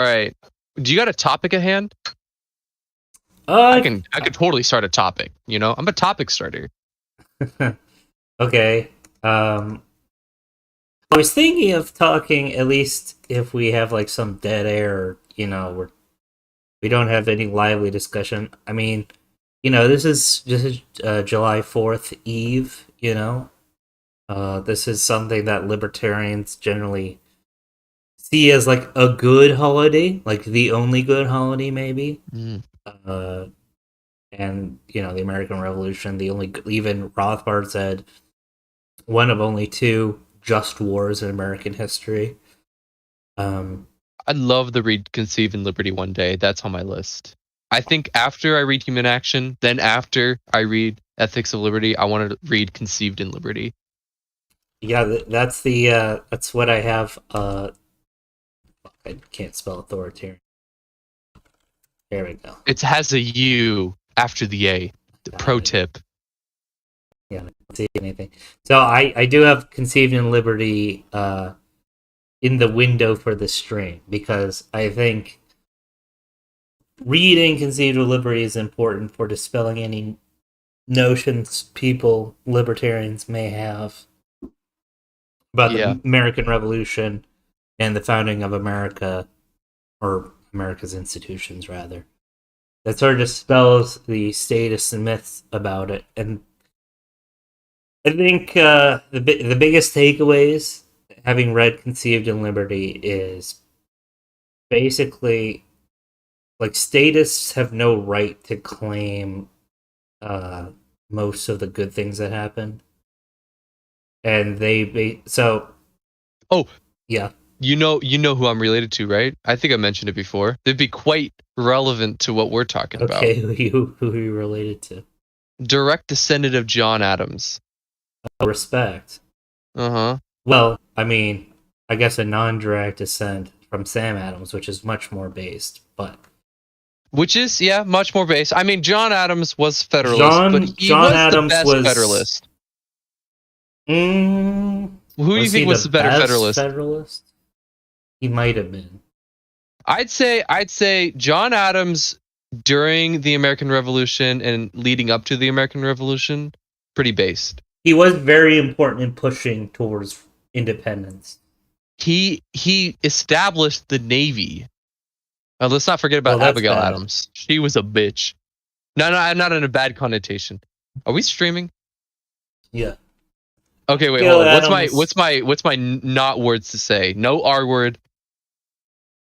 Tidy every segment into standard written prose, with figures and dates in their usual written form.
All right. Do you got a topic at hand? I Uh, can totally start a topic. I'm a topic starter. okay. I was thinking of talking at least if we have like some dead air, where we don't have any lively discussion. I mean, this is July 4th Eve. This is something that libertarians generally see as like a good holiday, like the only good holiday, maybe. Mm. Uh, and the American Revolution, the only even Rothbard said one of only two just wars in American history. Um, I'd love to read Conceive in Liberty one day. That's on my list. I think after I read Human Action, then after I read Ethics of Liberty, I want to read Conceived in Liberty. yeah, that's what I have. I can't spell authoritarian. There we go. It has a U after the A. The pro tip. Yeah, I don't see anything. So I do have Conceived in Liberty in the window for the stream because I think reading Conceived of Liberty is important for dispelling any notions people, libertarians, may have about Yeah. the American Revolution and the founding of America, or America's institutions, rather. That sort of dispels the status and myths about it. And I think the biggest takeaways, having read Conceived in Liberty, is basically like statists have no right to claim most of the good things that happen, and so. Oh, Yeah. you know who I'm related to, right? I think I mentioned it before. They'd be quite relevant to what we're talking about. Okay, who are you related to? Direct descendant of John Adams. Respect. Uh-huh. Well, I mean, I guess a non-direct descent from Sam Adams, which is much more based, but Which is, yeah, much more based. I mean, John Adams was Federalist, but he John was the Adams best was. Federalist. Mm, Who do you was he think was the better best Federalist? Federalist? He might have been. I'd say John Adams during the American Revolution and leading up to the American Revolution, pretty based. He was very important in pushing towards independence. He established the Navy. Let's not forget about Abigail bad. Adams. She was a bitch. No, not in a bad connotation. Are we streaming? Yeah. Okay, wait, hold on. What's my not words to say? No R word.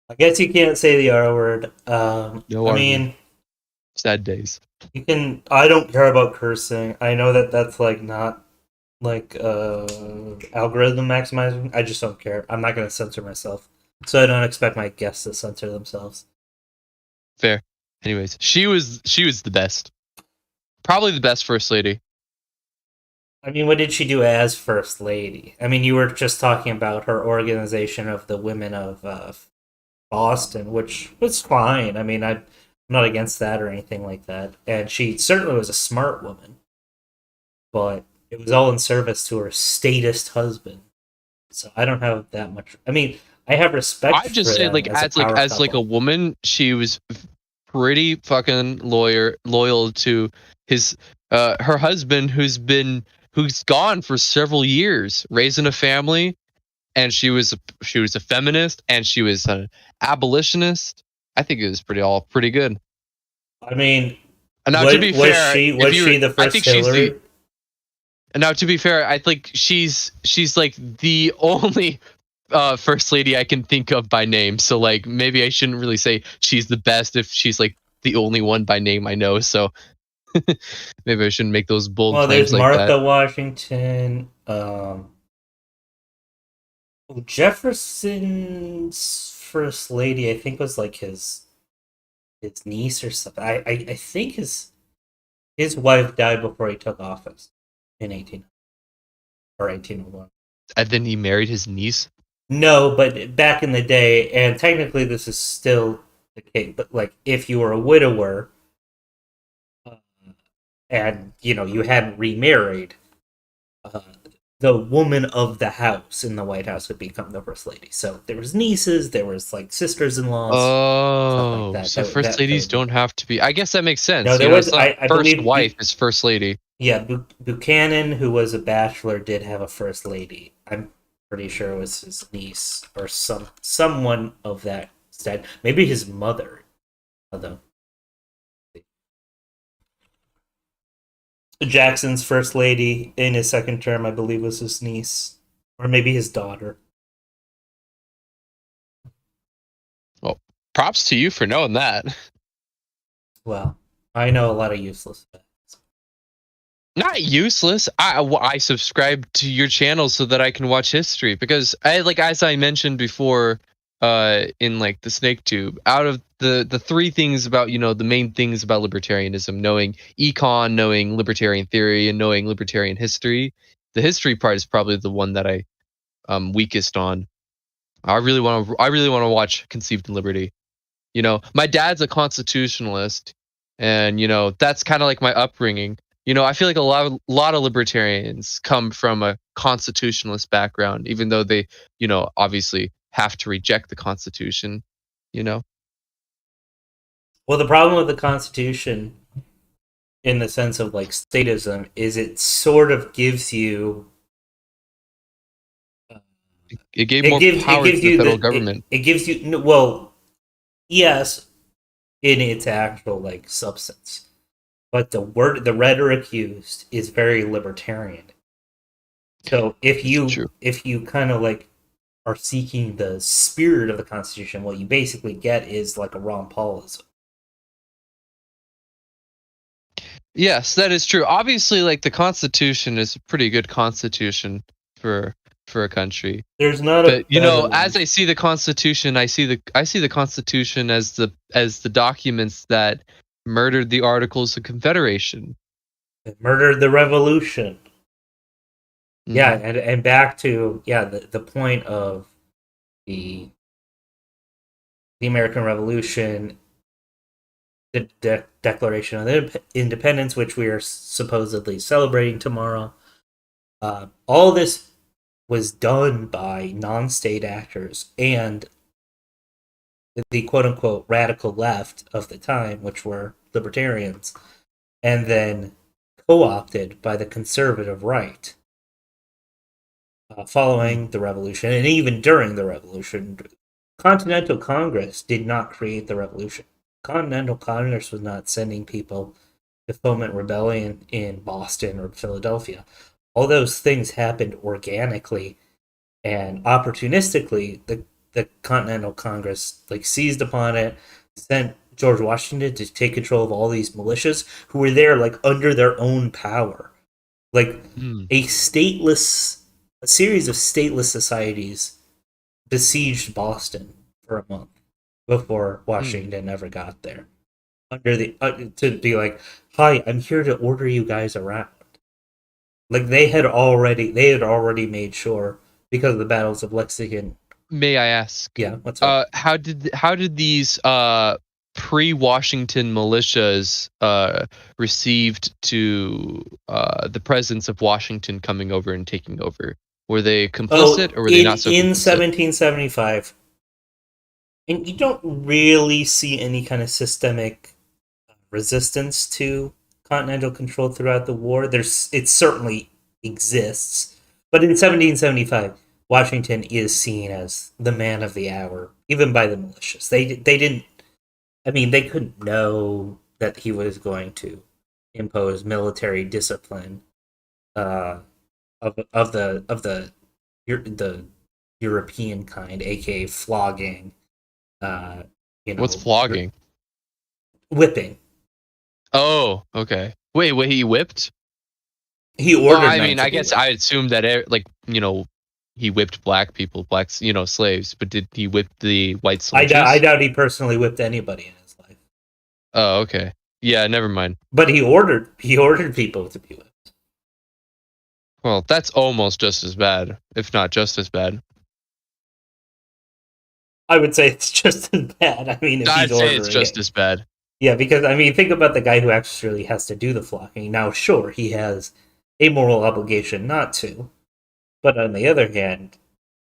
I guess you can't say the R word. No I R mean, word. Sad days. you can. I don't care about cursing. I know that that's like not like algorithm maximizing. I just don't care. I'm not going to censor myself, so I don't expect my guests to censor themselves. Fair. Anyways, she was the best. Probably the best first lady. I mean, what did she do as first lady? I mean, you were just talking about her organization of the women of Boston, which was fine. I mean, I'm not against that or anything like that. And she certainly was a smart woman, but it was all in service to her statist husband. So I don't have that much. I mean, I have respect. I just for say them like as like a woman, she was pretty fucking loyal to his her husband who's gone for several years raising a family, and she was a feminist and she was an abolitionist. I think it was pretty good. I mean, And now to be fair, was she the first Hillary? And now to be fair, I think she's like the only first lady I can think of by name. So like maybe I shouldn't really say she's the best if she's like the only one by name I know. So maybe I shouldn't make those bold claims like Martha that. Washington. Jefferson's first lady, I think, was like his niece or something. I think his wife died before he took office in 1801. And then he married his niece. No, but back in the day, and technically this is still the case, but like if you were a widower and you hadn't remarried, the woman of the house in the White House would become the first lady. So there was nieces, there was like sisters-in-laws, stuff like Oh, that. so first That ladies would be. don't have to be. I guess that makes No, sense. there was It's not I first believe wife, it's first lady. yeah, Buchanan, who was a bachelor, did have a first lady. I'm pretty sure it was his niece or someone of that stat. Maybe his mother, although Jackson's first lady in his second term, I believe, was his niece, or maybe his daughter. Well, props to you for knowing that. Well, I know a lot of useless facts. Not useless. I subscribe to your channel so that I can watch history because I like as I mentioned before in like the snake tube, out of the three things about, the main things about libertarianism, knowing econ, knowing libertarian theory, and knowing libertarian history, the history part is probably the one that I'm weakest on. I really want to watch Conceived in Liberty. My dad's a constitutionalist, and that's kind of like my upbringing. I feel like a lot of libertarians come from a constitutionalist background, even though they, obviously have to reject the Constitution. You know. Well, the problem with the Constitution, in the sense of like statism, is it sort of gives you It gave more power to the federal government. it gives you well, yes, in its actual like substance, but the rhetoric used is very libertarian. So if you kind of like are seeking the spirit of the Constitution, what you basically get is like a Ron Paulism. Yes, that is true. Obviously, like the Constitution is a pretty good constitution for a country. There's not a But better one. as I see the Constitution, I see the Constitution as the documents that murdered the Articles of Confederation. It murdered the revolution. Yeah, Mhm. and back to the point of the American Revolution, the Declaration of Independence, which we are supposedly celebrating tomorrow. All this was done by non-state actors and the quote-unquote radical left of the time, which were libertarians, and then co-opted by the conservative right. Following the revolution, and even during the revolution, Continental Congress did not create the revolution. Continental Congress was not sending people to foment rebellion in Boston or Philadelphia. All those things happened organically and opportunistically. The Continental Congress like seized upon it, sent George Washington to take control of all these militias who were there like under their own power. Like Mm. a series of stateless societies besieged Boston for a month before Washington ever got there. Under the to be like, "Hi, I'm here to order you guys around." Like they had already made sure because of the battles of Lexington. May I ask? Yeah, what's up? How did these pre-Washington militias received to the presence of Washington coming over and taking over? Were they complicit or were they not so in complicit? 1775, and you don't really see any kind of systemic resistance to continental control throughout the war. It certainly exists, but in 1775, Washington is seen as the man of the hour, even by the militias. They didn't. I mean, they couldn't know that he was going to impose military discipline uh, the European kind, aka flogging. What's flogging? Whipping. Oh, okay. Wait, he whipped? He Well, ordered. I mean, I guess I assumed that he whipped black people, slaves, but did he whip the white soldiers? I doubt he personally whipped anybody in his life. Oh, okay. Yeah, never mind. But he ordered people to be whipped. Well, that's almost just as bad, if not just as bad. I would say it's just as bad. I mean, if I'd he's say it's just as bad. Yeah, because I mean, think about the guy who actually has to do the flogging. Now, sure, he has a moral obligation not to, But on the other hand,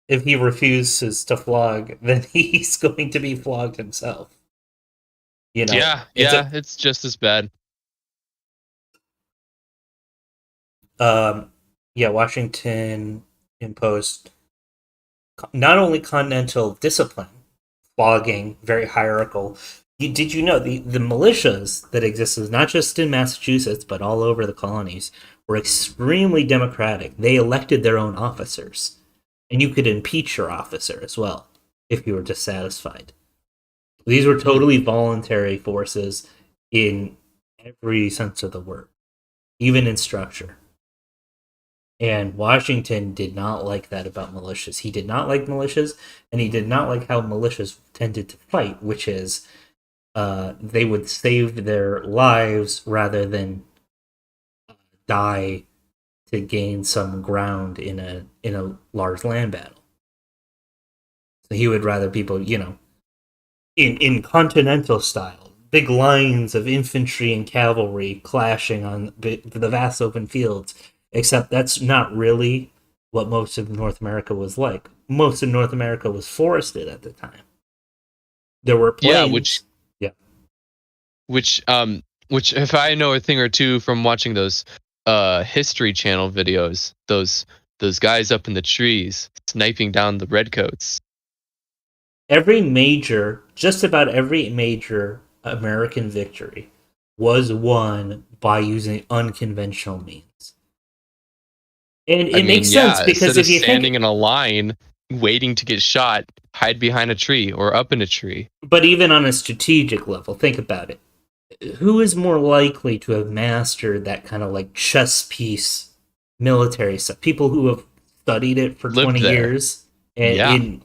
if he refuses to flog, then he's going to be flogged himself. You know, It's just as bad. Washington imposed not only continental discipline, flogging, very hierarchical. Did you know the militias that existed not just in Massachusetts but all over the colonies were extremely democratic? They elected their own officers, and you could impeach your officer as well if you were dissatisfied. These were totally voluntary forces in every sense of the word, even in structure. And Washington did not like that about militias. He did not like militias, and he did not like how militias tended to fight, which is they would save their lives rather than die to gain some ground in a large land battle. So he would rather people, in continental style, big lines of infantry and cavalry clashing on the vast open fields. Except that's not really what most of North America was like. Most of North America was forested at the time. There were plains. Which if I know a thing or two from watching those History Channel videos, those guys up in the trees sniping down the redcoats. Just about every major American victory was won by using unconventional means. And it makes sense because if you're standing in a line waiting to get shot, hide behind a tree or up in a tree. But even on a strategic level, think about it. Who is more likely to have mastered that kind of like chess piece military stuff? People who have studied it for 20 years and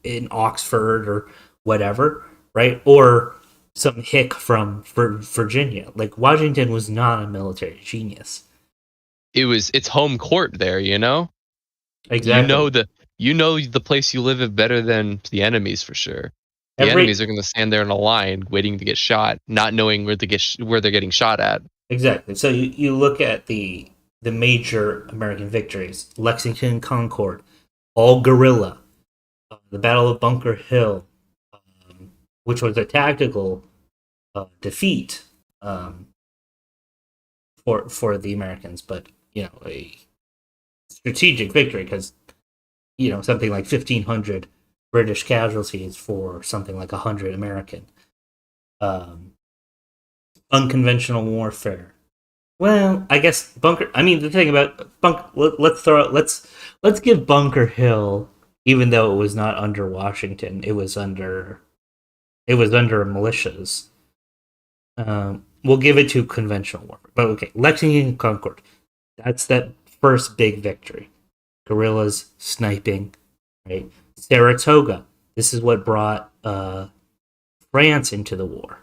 in Oxford or whatever, right? Or some hick from Virginia. Like Washington was not a military genius. It's home court there, Exactly. You know the place you live in better than the enemies for sure. The enemies are going to stand there in a line waiting to get shot, not knowing where they're getting shot at. Exactly. So you look at the major American victories: Lexington, Concord, all guerrilla. The Battle of Bunker Hill, which was a tactical defeat for the Americans, but a strategic victory because something like 1,500 British casualties for something like 100 American. Unconventional warfare. Well, I guess Bunker. I mean, the thing about let's give Bunker Hill, even though it was not under Washington, it was under militias. We'll give it to conventional warfare. But okay, Lexington and Concord. That's that first big victory. Guerrillas, sniping, right? Saratoga. This is what brought France into the war.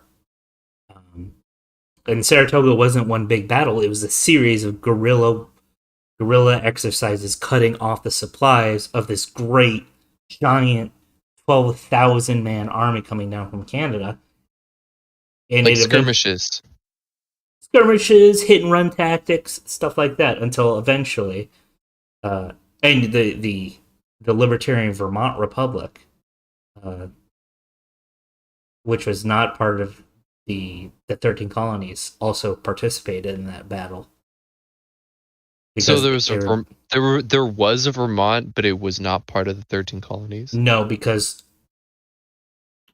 And Saratoga wasn't one big battle. It was a series of guerrilla exercises cutting off the supplies of this great, giant 12,000 man army coming down from Canada. And like skirmishes. Hit and run tactics, stuff like that, until eventually, and the Libertarian Vermont Republic, which was not part of the 13 colonies, also participated in that battle. So there was a Vermont, but it was not part of the 13 colonies. No, because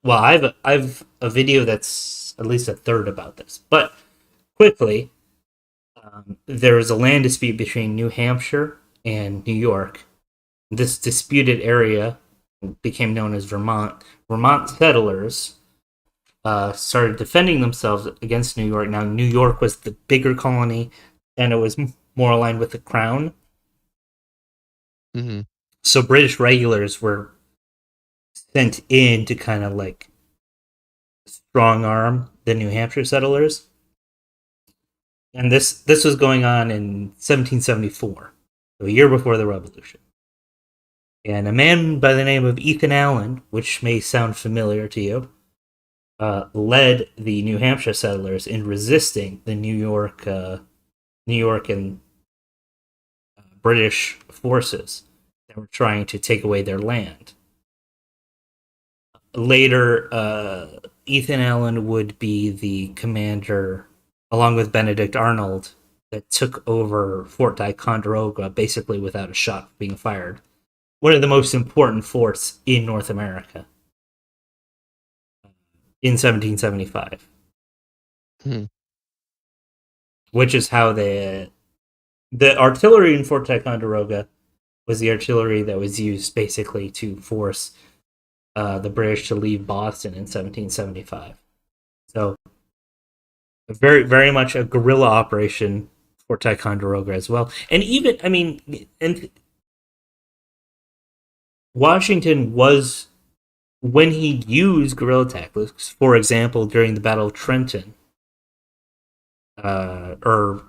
I've a video that's at least a third about this, but. Quickly, there was a land dispute between New Hampshire and New York. This disputed area became known as Vermont. Vermont settlers started defending themselves against New York. Now, New York was the bigger colony, and it was more aligned with the crown. Mm-hmm. So British regulars were sent in to kind of like strong arm the New Hampshire settlers. And this was going on in 1774, a year before the Revolution. And a man by the name of Ethan Allen, which may sound familiar to you, led the New Hampshire settlers in resisting the New York and British forces. that were trying to take away their land. Later, Ethan Allen would be the commander, along with Benedict Arnold, that took over Fort Ticonderoga basically without a shot being fired. One of the most important forts in North America in 1775. Hmm. Which is how the artillery in Fort Ticonderoga was the artillery that was used basically to force the British to leave Boston in 1775. So, very, very much a guerrilla operation for Ticonderoga as well. And even, I mean, and Washington was, when he used guerrilla tactics, for example, during the Battle of Trenton, or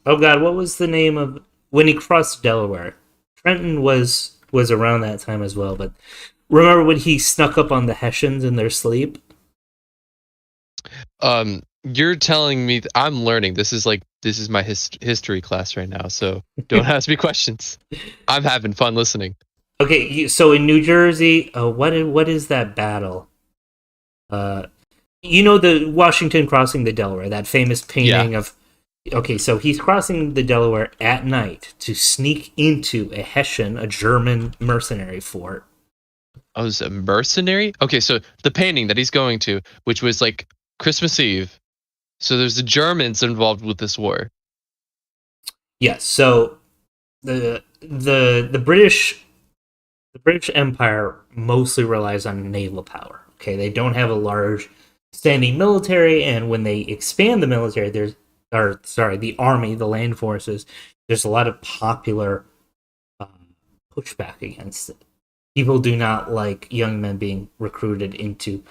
oh god, what was the name of when he crossed Delaware? Trenton was around that time as well, but remember when he snuck up on the Hessians in their sleep? You're telling me I'm learning. This is my history class right now, so don't ask me questions. I'm having fun listening. Okay, so in New Jersey, what is that battle? You know, the Washington crossing the Delaware, that famous painting of. Okay, so he's crossing the Delaware at night to sneak into a Hessian, a German mercenary fort. Oh, is a mercenary? Okay, so the painting that he's going to, which was like Christmas Eve. So there's the Germans involved with this war. Yes, so the British Empire mostly relies on naval power. Okay, they don't have a large standing military, and when they expand the military, the army, the land forces, there's a lot of popular pushback against it. People do not like young men being recruited into.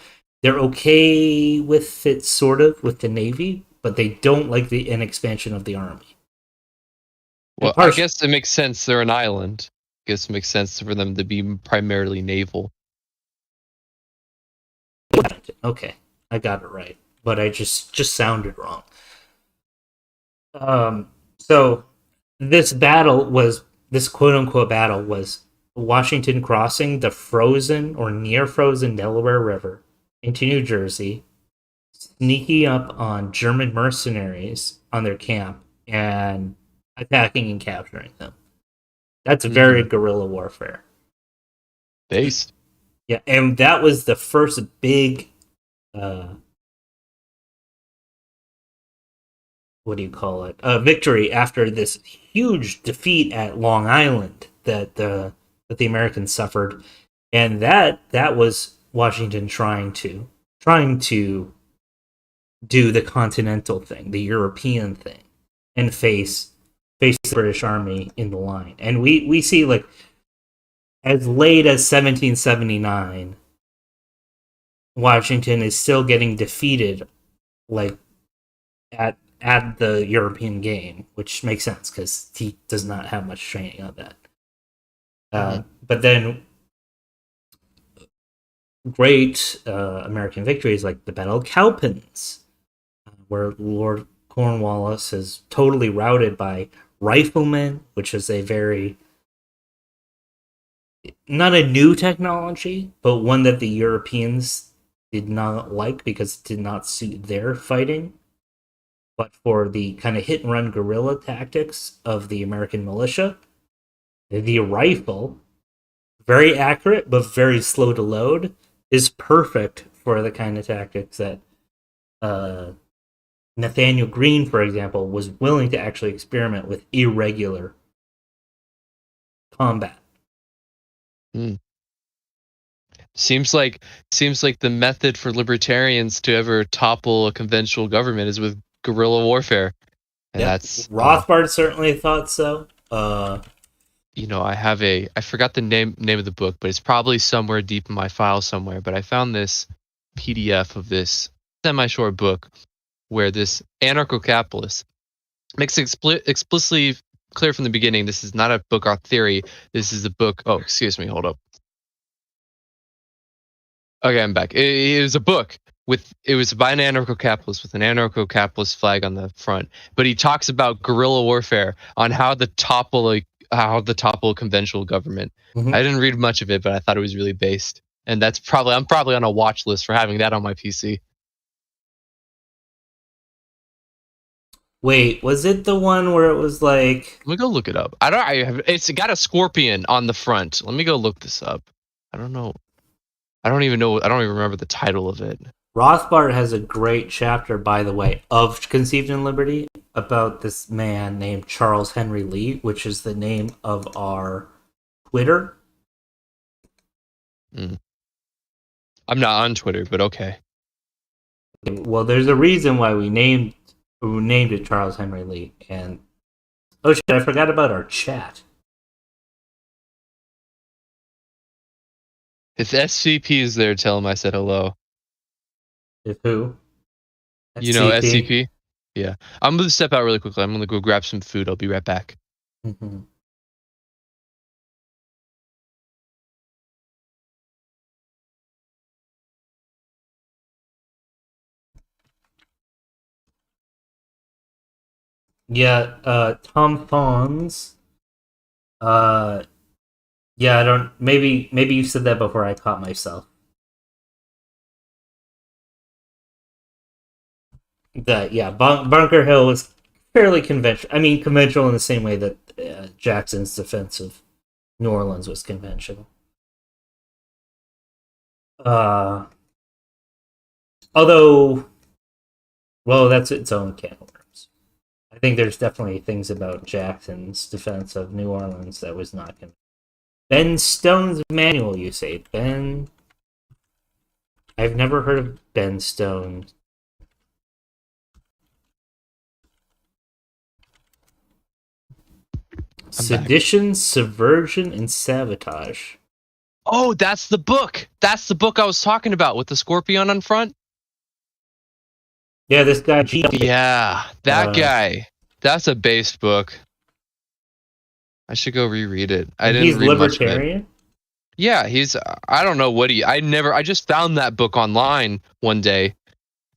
They're okay with it, sort of, with the Navy, but they don't like an expansion of the army. Well, I guess it makes sense. They're an island. I guess it makes sense for them to be primarily naval. Okay, I got it right, but I just sounded wrong. So this quote unquote battle was Washington crossing the frozen or near frozen Delaware River into New Jersey, sneaking up on German mercenaries on their camp and attacking and capturing them. That's very guerrilla warfare. Based. Yeah, and that was the first big what do you call it? Victory after this huge defeat at Long Island that the Americans suffered, and that was Washington trying to do the continental thing, the European thing, and face the British Army in the line. And we see, like, as late as 1779, Washington is still getting defeated, like, at the European game, which makes sense because he does not have much training on that. But then great American victories like the Battle of Cowpens, where Lord Cornwallis is totally routed by riflemen, which is a very, not a new technology, but one that the Europeans did not like because it did not suit their fighting. But for the kind of hit and run guerrilla tactics of the American militia, the rifle, very accurate but very slow to load, is perfect for the kind of tactics that Nathaniel Greene, for example, was willing to actually experiment with irregular combat. Seems like the method for libertarians to ever topple a conventional government is with guerrilla warfare, and that's Rothbard certainly thought so. I forgot the name of the book, but it's probably somewhere deep in my file somewhere. But I found this PDF of this semi-short book where this anarcho-capitalist makes explicitly clear from the beginning. This is not a book on theory. This is a book. Oh, excuse me. Hold up. Okay, I'm back. It was a book. It was by an anarcho-capitalist with an anarcho-capitalist flag on the front, but he talks about guerrilla warfare on how to topple how to topple a conventional government. Mhm. I didn't read much of it, but I thought it was really based. And I'm probably on a watch list for having that on my PC. Wait, was it the one where it was like Let me go look it up. It's got a scorpion on the front. Let me go look this up. I don't know. I don't even remember the title of it. Rothbard has a great chapter, by the way, of Conceived in Liberty about this man named Charles Henry Lee, which is the name of our Twitter. I'm not on Twitter, but okay. Well, there's a reason why we named it Charles Henry Lee. And oh shit, I forgot about our chat. If SCP is there, tell him I said hello. If who? You know SCP? Yeah. I'm gonna step out really quickly. I'm gonna go grab some food. I'll be right back. Mm-hmm. Yeah, Tom Fawns. Yeah, I don't. Maybe you said that before I caught myself. That yeah, Bunker Hill was fairly conventional. I mean, conventional in the same way that Jackson's defense of New Orleans was conventional. Although, well, that's its own can of worms. I think there's definitely things about Jackson's defense of New Orleans that was not conventional. Ben Stone's manual, you say? Ben? I've never heard of Ben Stone. Sedition, subversion, and sabotage. Oh, that's the book. That's the book I was talking about with the scorpion on front. Yeah, this guy. Yeah, that guy. That's a base book. I should go reread it. I didn't read much of it. He's libertarian? Yeah, I don't know what I just found that book online one day,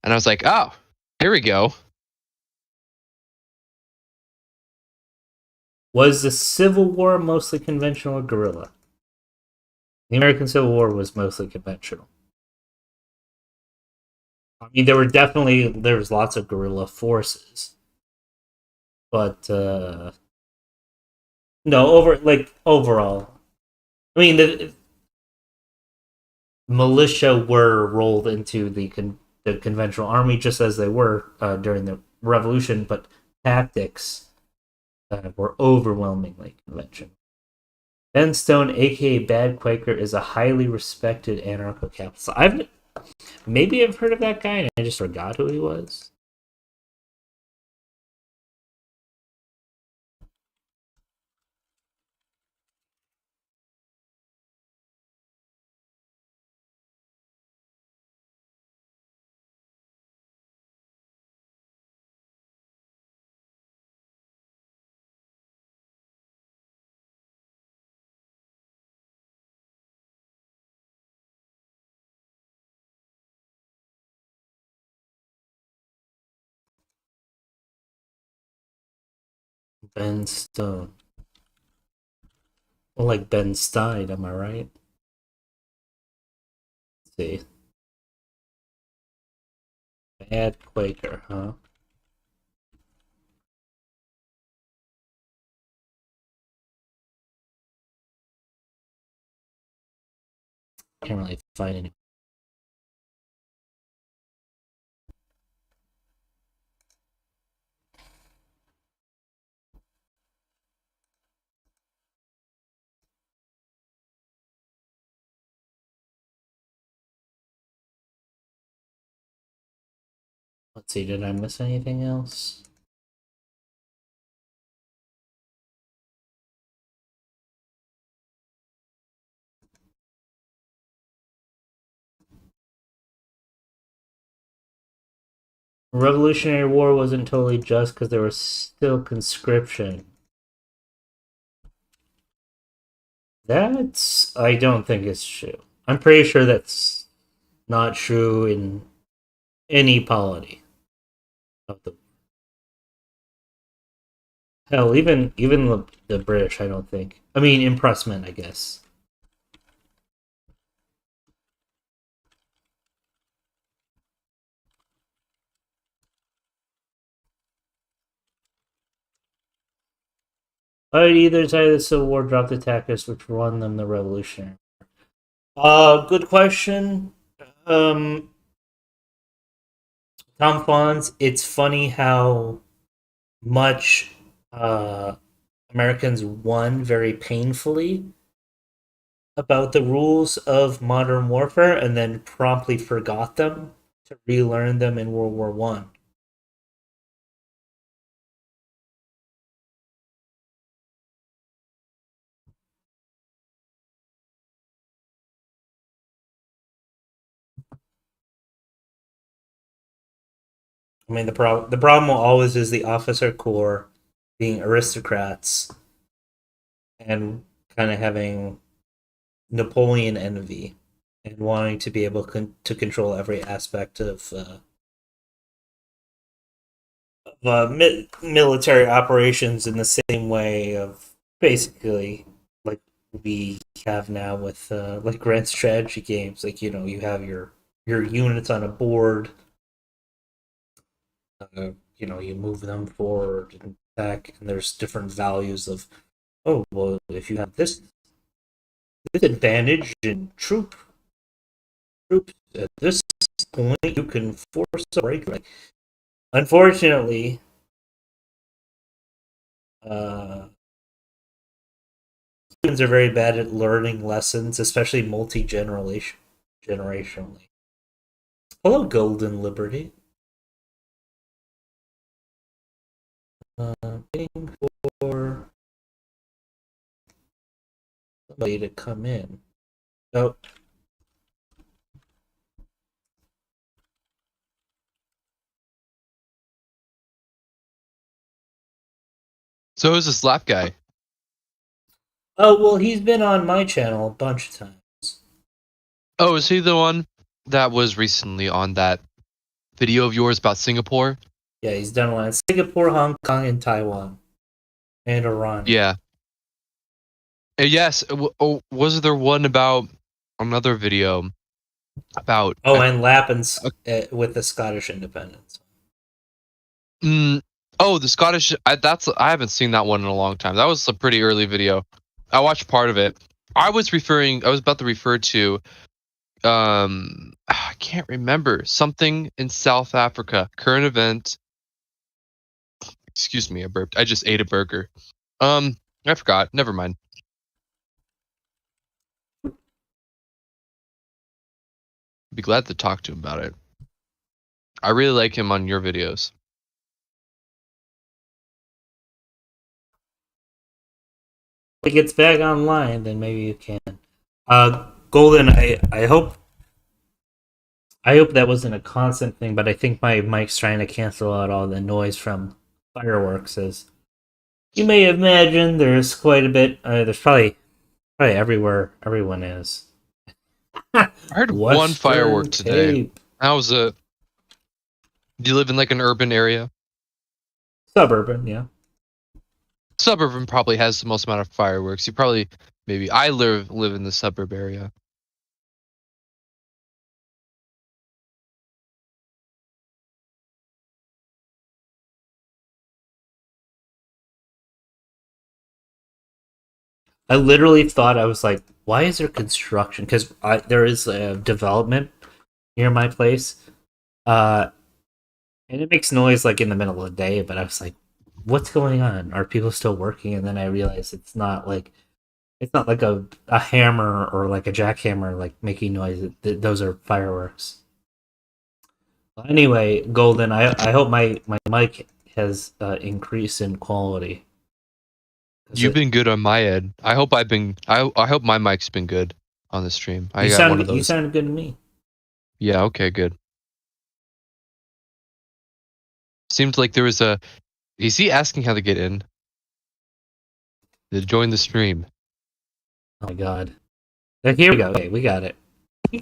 and I was like, oh, here we go. Was the Civil War mostly conventional or guerrilla? The American Civil War was mostly conventional. I mean, there was lots of guerrilla forces, but no, overall, I mean, the militia were rolled into the conventional army just as they were during the Revolution, but tactics were overwhelmingly conventional. Ben Stone, aka Bad Quaker, is a highly respected anarcho-capitalist. Maybe I've heard of that guy and I just forgot who he was. Ben Stone. Well, like Ben Stein, am I right? Let's see. Bad Quaker, huh? Can't really find any. Let's see, did I miss anything else? Revolutionary War wasn't totally just because there was still conscription. I don't think it's true. I'm pretty sure that's not true in any polity of the Hell, even the British, I don't think. I mean, impressment, I guess. I'd either side of the Civil War drop the tactics which won them the Revolutionary. Good question. Um, Tom Fons. It's funny how much Americans won very painfully about the rules of modern warfare and then promptly forgot them to relearn them in World War One. I mean, the problem always is the officer corps being aristocrats and kind of having Napoleon envy and wanting to be able to control every aspect of military operations in the same way of basically like we have now with like grand strategy games. Like you have your units on a board. You move them forward and back, and there's different values of, oh well, if you have this advantage in troops at this point, you can force a break. Like, unfortunately, humans are very bad at learning lessons, especially generationally. Hello, Golden Liberty. Waiting for somebody to come in. Oh. So who's this lap guy? Oh, well, he's been on my channel a bunch of times. Oh, is he the one that was recently on that video of yours about Singapore? Yeah, he's done one in Singapore, Hong Kong, and Taiwan. And Iran. Yeah. Yes. Was there one about another video about? Oh, and Lappin's with the Scottish independence. Oh, the Scottish. I haven't seen that one in a long time. That was a pretty early video. I watched part of it. I was about to refer to. I can't remember something in South Africa. Current event. Excuse me, I burped. I just ate a burger. I forgot. Never mind. Be glad to talk to him about it. I really like him on your videos. If it gets back online, then maybe you can. Golden, I hope that wasn't a constant thing, but I think my mic's trying to cancel out all the noise from fireworks. As you may imagine, there's quite a bit. There's probably everywhere everyone is. I heard one firework today. How was it? Do you live in like an urban area? Suburban, yeah. Suburban probably has the most amount of fireworks. I live in the suburb area. I literally thought, I was like, why is there construction? Because there is a development near my place. And it makes noise like in the middle of the day, but I was like, what's going on? Are people still working? And then I realized it's not like a hammer or like a jackhammer like making noise. Those are fireworks. Anyway, Golden, I hope my mic has increased in quality. You've been good on my end. I hope I hope my mic's been good on the stream. You sounded good to me. Yeah, okay, good. Seems like there was is he asking how to get in? To join the stream. Oh my god. Here we go. Okay, we got it.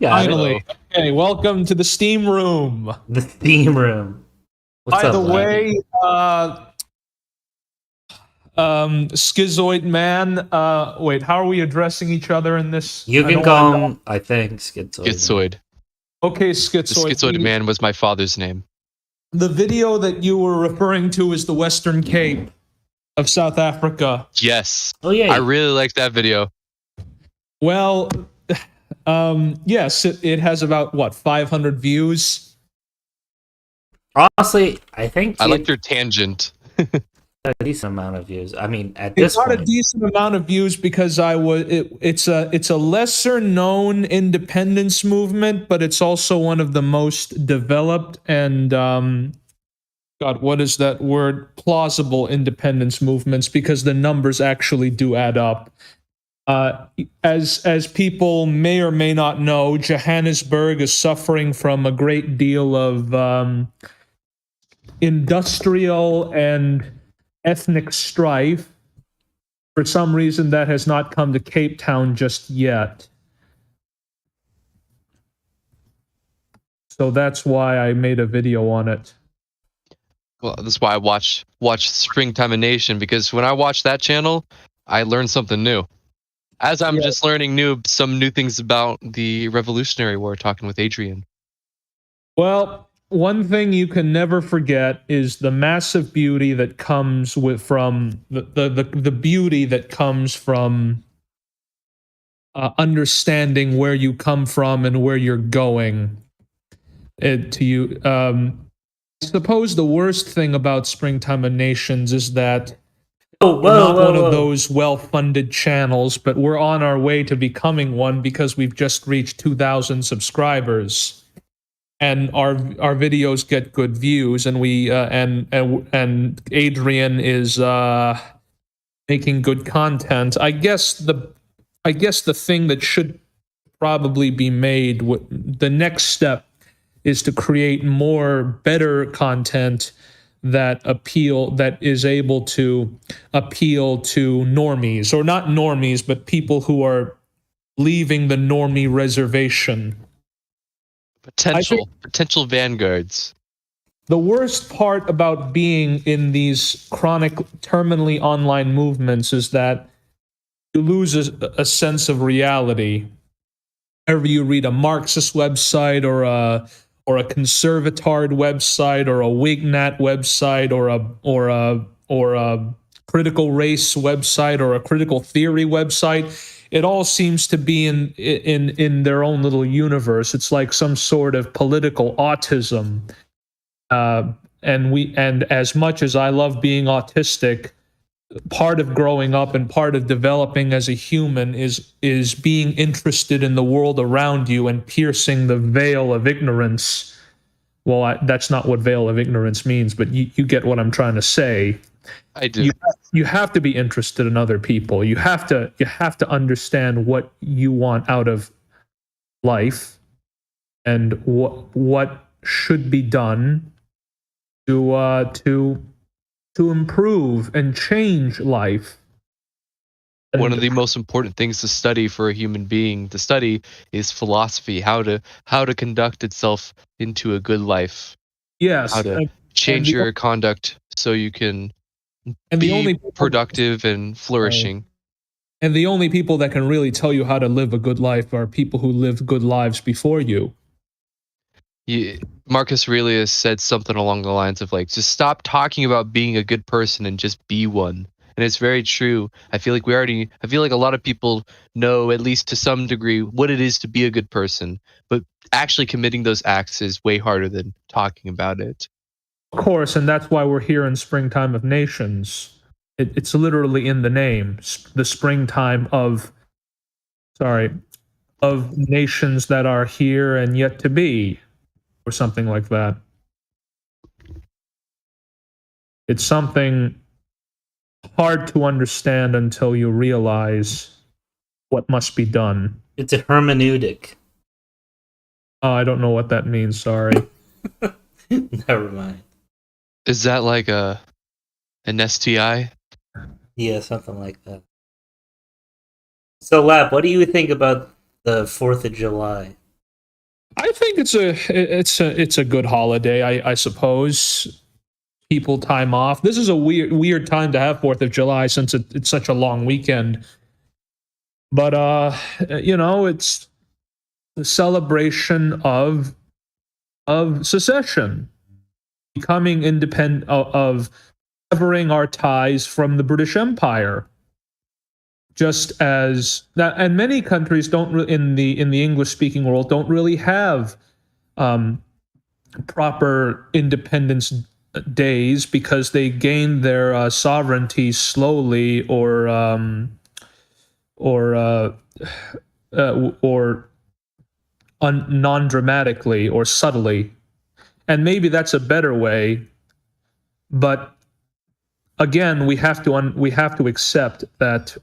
Finally. Okay, welcome to the Steam Room. The Steam Room. By the way, Schizoid Man. Wait, how are we addressing each other in this? You I can don't call wanna- him, I think, Schizoid. Schizoid. Okay, The Schizoid. Schizoid man was my father's name. The video that you were referring to is the Western Cape of South Africa. Yes. Oh, yeah. I really like that video. Well, yes, it has about, what, 500 views? Honestly, I think I like your tangent. a decent amount of views. I mean, at It's this got point, a decent amount of views because it's a lesser known independence movement, but it's also one of the most developed and God, what is that word? Plausible independence movements, because the numbers actually do add up. As people may or may not know, Johannesburg is suffering from a great deal of industrial and ethnic strife. For some reason, that has not come to Cape Town just yet. So that's why I made a video on it. Well, that's why I watch Springtime in Nation, because when I watch that channel, I learn something new. As I'm just learning some new things about the Revolutionary War, talking with Adrian. Well, one thing you can never forget is the massive beauty that comes from the beauty that comes from understanding where you come from and where you're going. I suppose the worst thing about Springtime of Nations is that we're not one of those well-funded channels, but we're on our way to becoming one because we've just reached 2,000 subscribers, and our videos get good views, and we and Adrian is making good content. I guess the thing that should probably be made, the next step, is to create better content that is able to appeal to normies, or not normies, but people who are leaving the normie reservation. Potential vanguards. The worst part about being in these chronic, terminally online movements is that you lose a sense of reality. Whenever you read a Marxist website or a conservatard website or a Wignat website or a critical race website or a critical theory website, it all seems to be in their own little universe. It's like some sort of political autism. And as much as I love being autistic, part of growing up and part of developing as a human is being interested in the world around you and piercing the veil of ignorance. Well, that's not what veil of ignorance means, but you get what I'm trying to say. I do. You have to be interested in other people. You have to understand what you want out of life and what should be done to improve and change life. One of the most important things to study for a human being to study is philosophy, how to conduct itself into a good life. Yes. How to change your conduct so you can be productive and flourishing. And the only people that can really tell you how to live a good life are people who lived good lives before you. Marcus Aurelius said something along the lines of, like, just stop talking about being a good person and just be one. And it's very true. I feel like a lot of people know, at least to some degree, what it is to be a good person, but actually committing those acts is way harder than talking about it. Of course, and that's why we're here in Springtime of Nations. It's literally in the name, the springtime of nations that are here and yet to be, or something like that. It's something hard to understand until you realize what must be done. It's a hermeneutic. Oh, I don't know what that means, sorry. Never mind. Is that like an STI? Yeah, something like that. So, Lap, what do you think about the 4th of July? I think it's a good holiday, I suppose. people time off. This is a weird time to have 4th of July since it's such a long weekend. But it's the celebration of secession, becoming independent, of severing our ties from the British Empire. Just as that, and many countries don't in the English-speaking world don't really have proper independence days because they gained their sovereignty slowly or non-dramatically or subtly. And maybe that's a better way, but again, we have to accept that,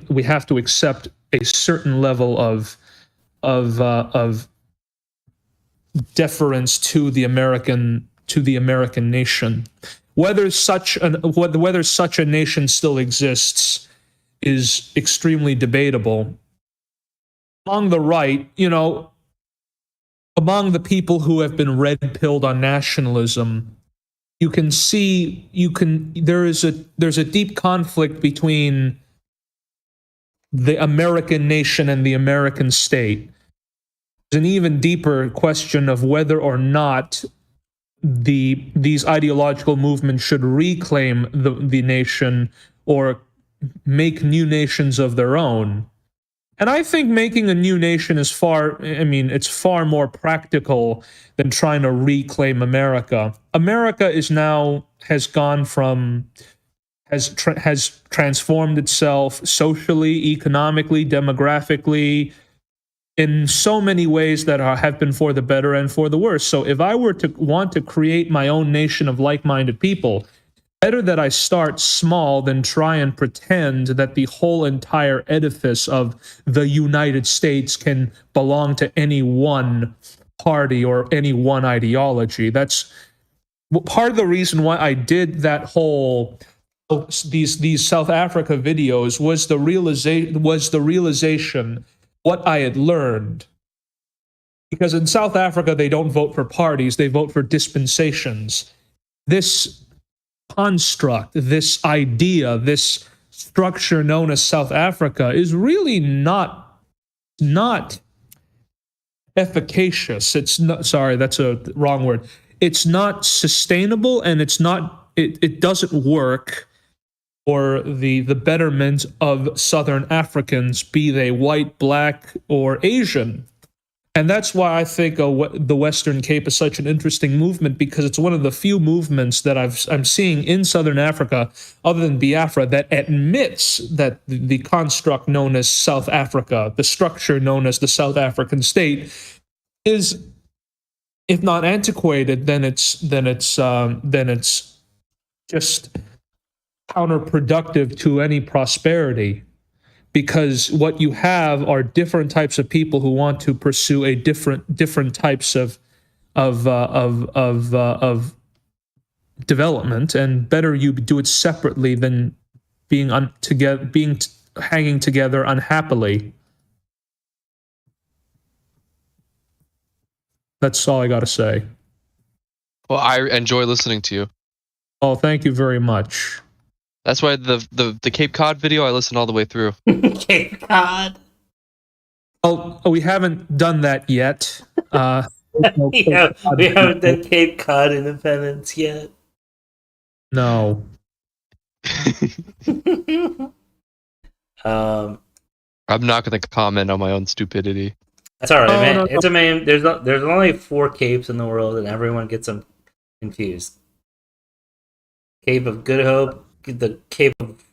we have to accept a certain level of deference to the American nation. Whether such a nation still exists is extremely debatable. Among the right, among the people who have been red-pilled on nationalism, there's a deep conflict between the American nation and the American state. There's an even deeper question of whether or not these ideological movements should reclaim the nation or make new nations of their own. And I think making a new nation is it's far more practical than trying to reclaim America. America has transformed itself socially, economically, demographically, in so many ways that have been for the better and for the worse. So if I were to want to create my own nation of like-minded people, better that I start small than try and pretend that the whole entire edifice of the United States can belong to any one party or any one ideology. That's part of the reason why I did that whole these South Africa videos was the realization what I had learned. Because in South Africa, they don't vote for parties, they vote for dispensations. This construct, this idea, this structure known as South Africa is really not efficacious. It's not, sorry, that's a wrong word. It's not sustainable, and it doesn't work for the betterment of Southern Africans, be they white, black, or Asian. And that's why I think the Western Cape is such an interesting movement, because it's one of the few movements that I'm seeing in Southern Africa, other than Biafra, that admits that the construct known as South Africa, the structure known as the South African state, is, if not antiquated, then it's just counterproductive to any prosperity. Because what you have are different types of people who want to pursue a different types of development, and better you do it separately than hanging together unhappily. That's all I got to say. Well, I enjoy listening to you. Oh, thank you very much. That's why the Cape Cod video I listened all the way through. Cape Cod. Oh, we haven't done that yet. We haven't done Cape Cod Independence yet. No. I'm not going to comment on my own stupidity. That's all right, man. No. It's a man. There's only 4 capes in the world, and everyone gets them confused. Cape of Good Hope, the Cape of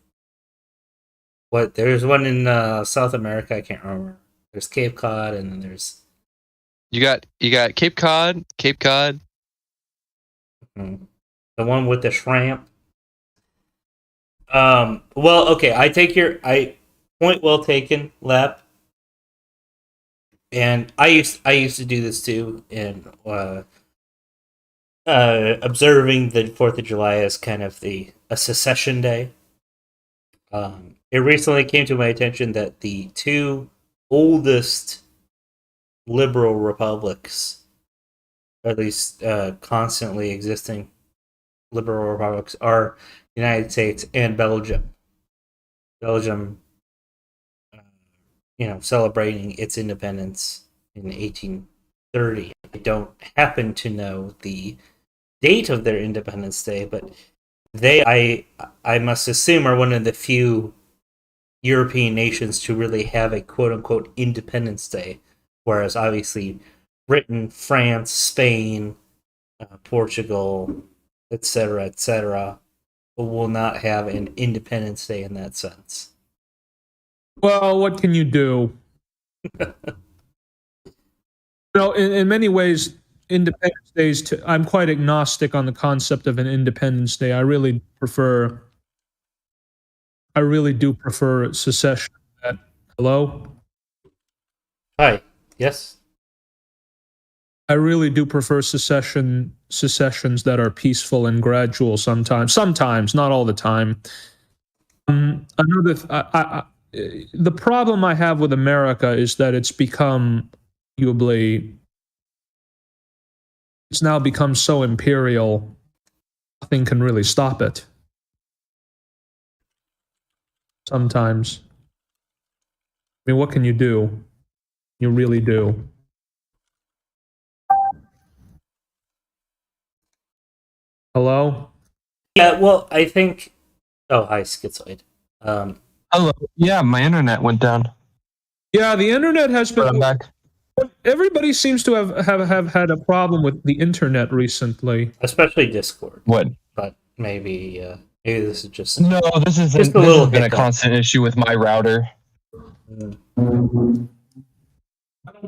what? There's one in South America. I can't remember. There's Cape Cod, and then there's you got Cape Cod. Mm-hmm. The one with the shrimp. Well, okay. I take your point well taken, Lap. And I used to do this too, and observing the 4th of July as kind of a secession day. It recently came to my attention that the 2 oldest liberal republics at least constantly existing liberal republics, are the United States and Belgium. Belgium, celebrating its independence in 1830. I don't happen to know the date of their Independence Day, but I must assume, are one of the few European nations to really have a quote unquote Independence Day, whereas obviously Britain, France, Spain, Portugal, etc., will not have an Independence Day in that sense. Well, what can you do? In many ways, Independence Days. I'm quite agnostic on the concept of an Independence Day. I really do prefer secession. Hello? Hi. Yes. I really do prefer secessions that are peaceful and gradual. Sometimes, not all the time. The problem I have with America is that it's now become so imperial, nothing can really stop it. Sometimes. I mean, what can you do? You really do. Hello? Yeah, well, I think... Oh, hi, Schizoid. Hello. Yeah, my internet went down. Yeah, the internet has been... But I'm back. Everybody seems to have had a problem with the internet recently. Especially Discord. What? But maybe this is just... No, this has been a constant issue with my router. I don't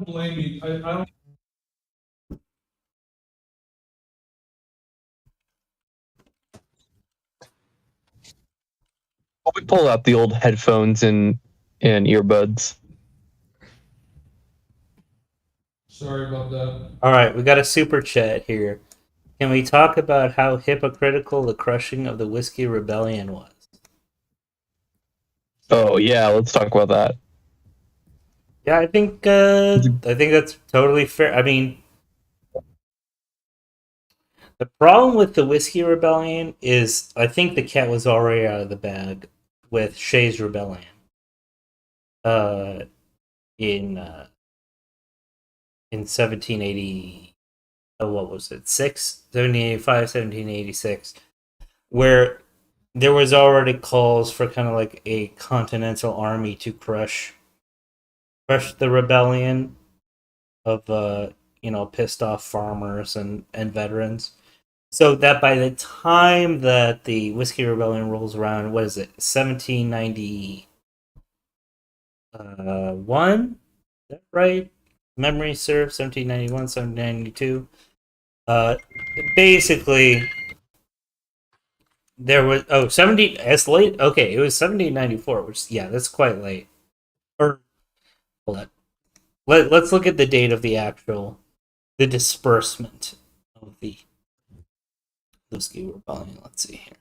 blame you. I don't... We pull out the old headphones and earbuds. Sorry about that. All right, we got a super chat here. Can we talk about how hypocritical the crushing of the Whiskey Rebellion was? Oh yeah, let's talk about that. Yeah, I think that's totally fair. I mean, the problem with the Whiskey Rebellion is I think the cat was already out of the bag with Shays Rebellion. In 1780, what was it? 1785, 1786, where there was already calls for kind of like a continental army to crush the rebellion of pissed off farmers and veterans. So that by the time that the Whiskey Rebellion rolls around, what is it, 1791? Is that right? Memory serves, 1791, 1792. Basically, there was... Oh, 70... As late? Okay, it was 1794, which, yeah, that's quite late. Or... Hold on. Let's look at the date of the disbursement of the Whiskey Rebellion. Let's see here.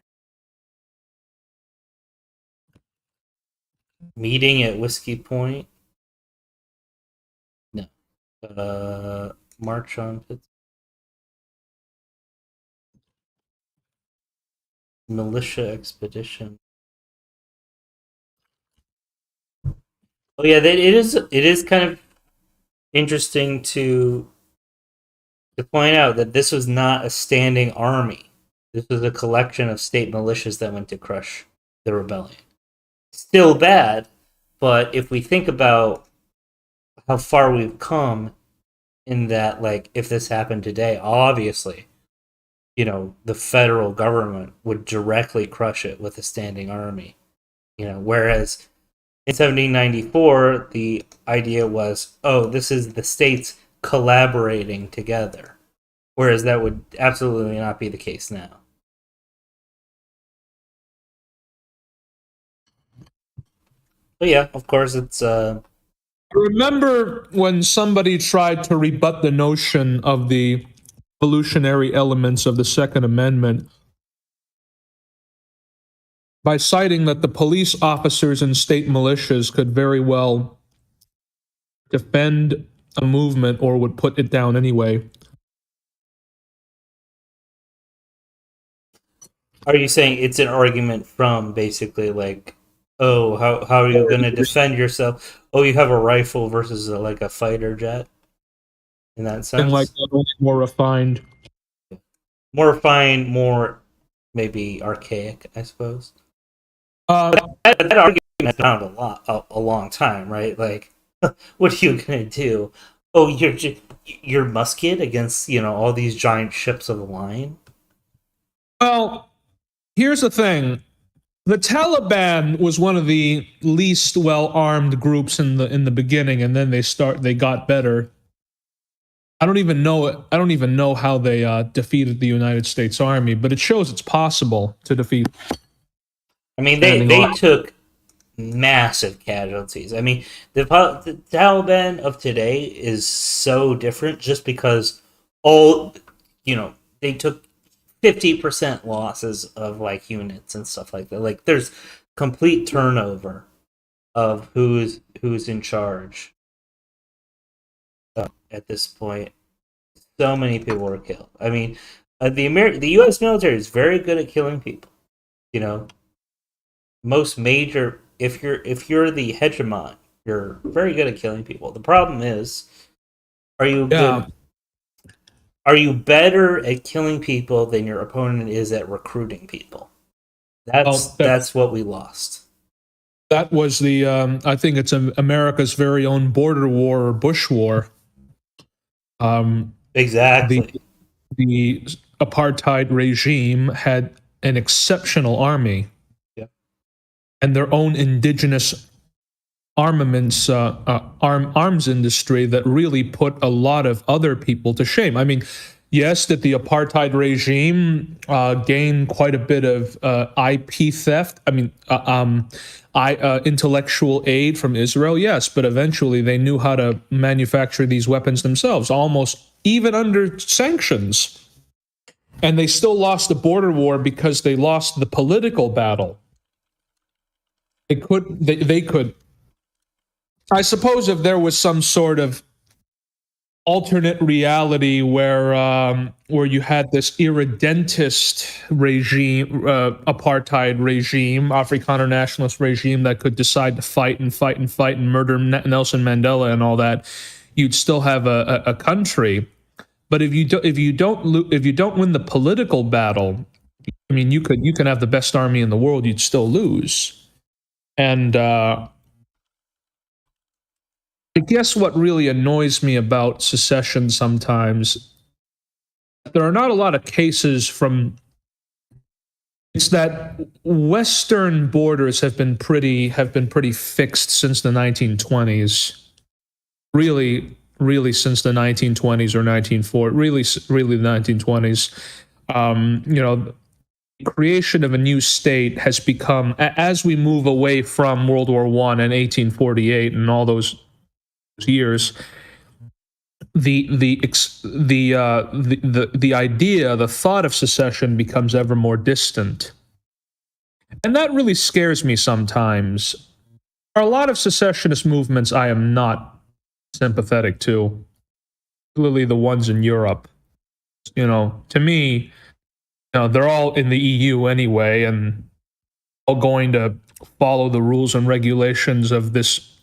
Meeting at Whiskey Point. No. March on Pittsburgh. Militia expedition. Oh yeah, it is kind of interesting to point out that this was not a standing army. This was a collection of state militias that went to crush the rebellion. Still bad, but if we think about how far we've come, in that, like, if this happened today, obviously, the federal government would directly crush it with a standing army. Whereas in 1794, the idea was, oh, this is the states collaborating together. Whereas that would absolutely not be the case now. But yeah, of course, it's... I remember when somebody tried to rebut the notion of the evolutionary elements of the Second Amendment by citing that the police officers and state militias could very well defend a movement or would put it down anyway Are you saying it's an argument from basically like, oh, how are you going to defend yourself? Oh, you have a rifle versus like a fighter jet. In that And like sense, more refined. more refined, more maybe archaic, I suppose. Uh, That argument has been around a long time, right? Like, what are you gonna do? Oh, your musket against all these giant ships of the line. well, here's the thing. The Taliban was one of the least well-armed groups in the beginning, and then they got better. I don't even know how they defeated the United States Army, but it shows it's possible to defeat. I mean, they took massive casualties. I mean, the Taliban of today is so different just because they took 50% losses of like units and stuff like that. Like there's complete turnover of who's in charge at this point. So many people were killed. I mean, the U.S. military is very good at killing people. Most major if you're the hegemon, you're very good at killing people. The problem is, are you good? Are you better at killing people than your opponent is at recruiting people? That's what we lost. That was the I think it's America's very own border war or Bush war. Exactly. The apartheid regime had an exceptional army. Yep. And their own indigenous armaments arms industry that really put a lot of other people to shame. I mean, yes, that the apartheid regime gained quite a bit of IP theft. I mean, intellectual aid from Israel, yes, but eventually they knew how to manufacture these weapons themselves, almost even under sanctions. And they still lost the border war because they lost the political battle. They could. I suppose if there was some sort of alternate reality where you had this irredentist regime, apartheid regime, Afrikaner nationalist regime that could decide to fight and murder Nelson Mandela and all that, you'd still have a country. But if you don't win the political battle, I mean, you can have the best army in the world, you'd still lose. And I guess what really annoys me about secession sometimes, there are not a lot of cases it's that Western borders have been pretty fixed since the 1920s. Really since the 1920s or 1940s, really the 1920s. Creation of a new state has become, as we move away from World War I and 1848 and all those years, the idea, the thought of secession becomes ever more distant, and that really scares me sometimes. There are a lot of secessionist movements I am not sympathetic to, particularly the ones in Europe. To me, they're all in the EU anyway, and all going to follow the rules and regulations of this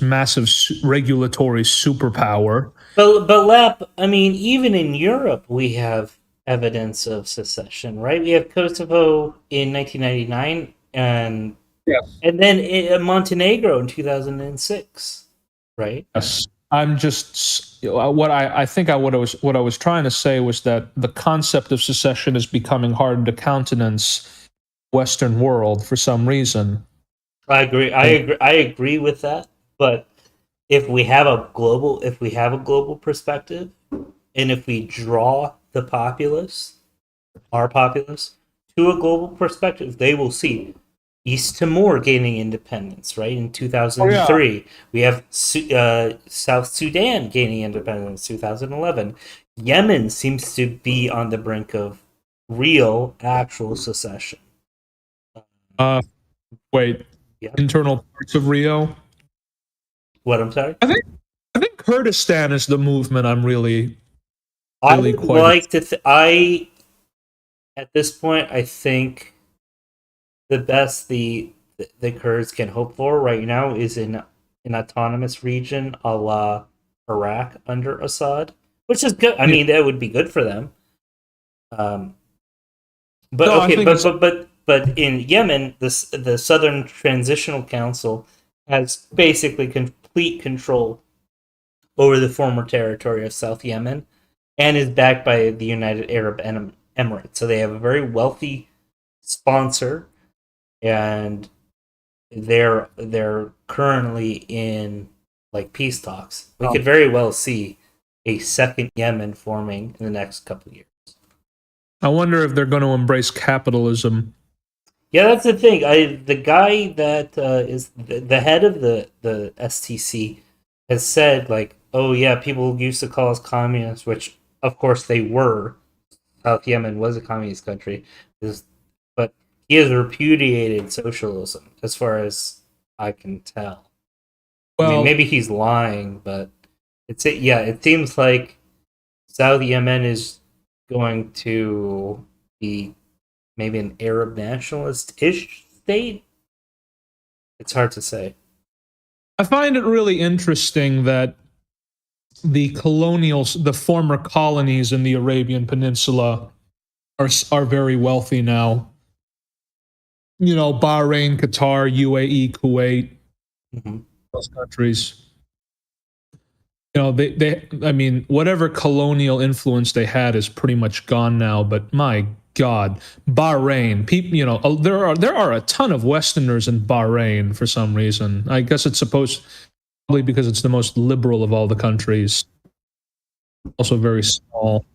massive regulatory superpower. But Lap, I mean, even in Europe, we have evidence of secession, right? We have Kosovo in 1999, and then Montenegro in 2006, right? Yes. I'm just what I was trying to say was that the concept of secession is becoming hard to countenance Western world for some reason. I agree. I agree with that. But if we have a global perspective, and if we draw our populace, to a global perspective, they will see East Timor gaining independence, right? In 2003, we have South Sudan gaining independence. 2011, Yemen seems to be on the brink of actual secession. Wait, internal parts of Rio. What, I'm sorry? I think Kurdistan is the movement I'm really I would like to. at this point, I think the best the Kurds can hope for right now is in an autonomous region a la Iraq under Assad, which is good. I mean, that would be good for them. But No, I okay, think it's but in Yemen, the Southern Transitional Council has basically complete control over the former territory of South Yemen, and is backed by the United Arab Emirates. So they have a very wealthy sponsor, and they're currently in like peace talks. We could very well see a second Yemen forming in the next couple of years. I wonder if they're going to embrace capitalism. Yeah, that's the thing. The guy that is the head of the STC has said like, oh yeah, people used to call us communists, which of course they were. South Yemen was a communist country, but he has repudiated socialism, as far as I can tell. Well, I mean, maybe he's lying, but it seems like South Yemen is going to be maybe an Arab nationalist-ish state. It's hard to say. I find it really interesting that the former colonies in the Arabian Peninsula are very wealthy now. You know, Bahrain, Qatar, UAE, Kuwait, those countries. You know, I mean, whatever colonial influence they had is pretty much gone now. But my God, Bahrain, people, you know, there are a ton of Westerners in Bahrain for some reason. I guess it's probably because it's the most liberal of all the countries. Also very small.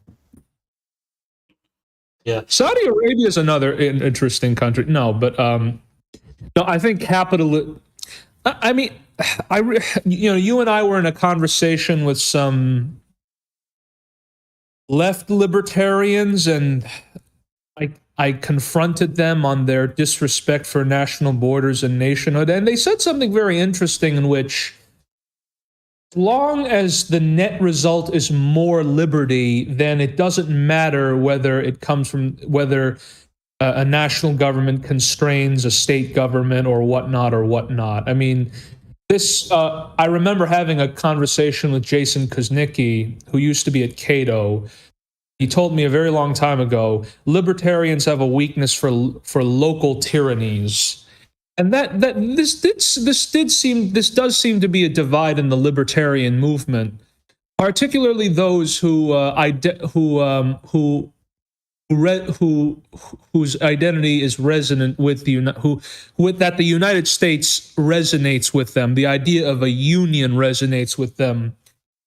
Yeah, Saudi Arabia is another interesting country. No, but no, I think capital. I mean, you and I were in a conversation with some left libertarians, and I confronted them on their disrespect for national borders and nationhood, and they said something very interesting in which, as long as the net result is more liberty, then it doesn't matter whether it comes from whether a national government constrains a state government or whatnot or whatnot. I mean, I remember having a conversation with Jason Kuznicki, who used to be at Cato. He told me a very long time ago, libertarians have a weakness for local tyrannies. And this does seem to be a divide in the libertarian movement, particularly those whose identity is resonant with that the United States resonates with them. The idea of a union resonates with them,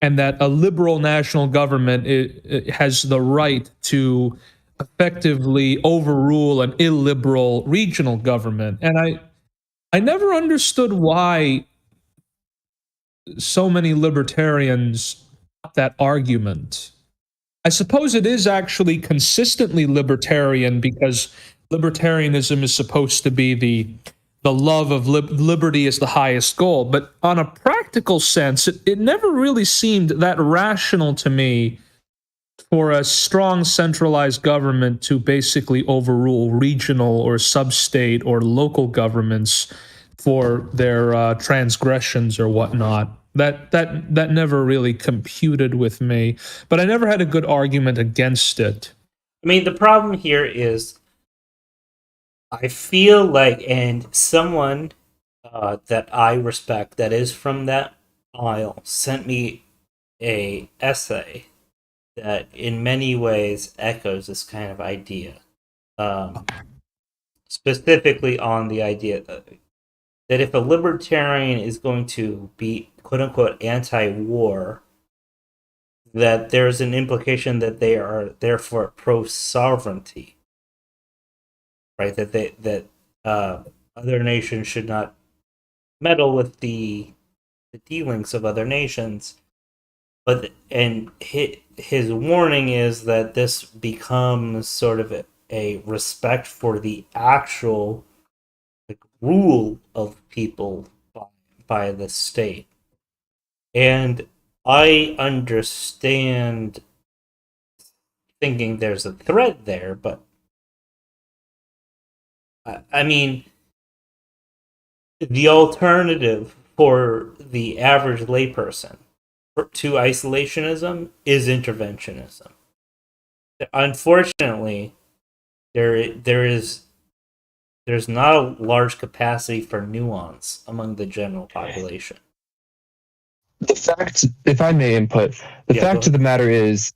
and that a liberal national government it has the right to effectively overrule an illiberal regional government. And I never understood why so many libertarians got that argument. I suppose it is actually consistently libertarian, because libertarianism is supposed to be the love of liberty is the highest goal. But on a practical sense, it never really seemed that rational to me for a strong centralized government to basically overrule regional or sub-state or local governments for their transgressions or whatnot. That never really computed with me, but I never had a good argument against it. I mean, the problem here is I feel like, and someone that I respect that is from that aisle sent me a essay that in many ways echoes this kind of idea. Specifically on the idea that if a libertarian is going to be quote-unquote anti-war, that there's an implication that they are therefore pro-sovereignty, right? That other nations should not meddle with the dealings of other nations. And his warning is that this becomes sort of a respect for the actual rule of people by the state. And I understand thinking there's a threat there, but I mean, the alternative for the average layperson to isolationism is interventionism. Unfortunately, there's not a large capacity for nuance among the general population. The fact, if I may input, the fact of the matter is,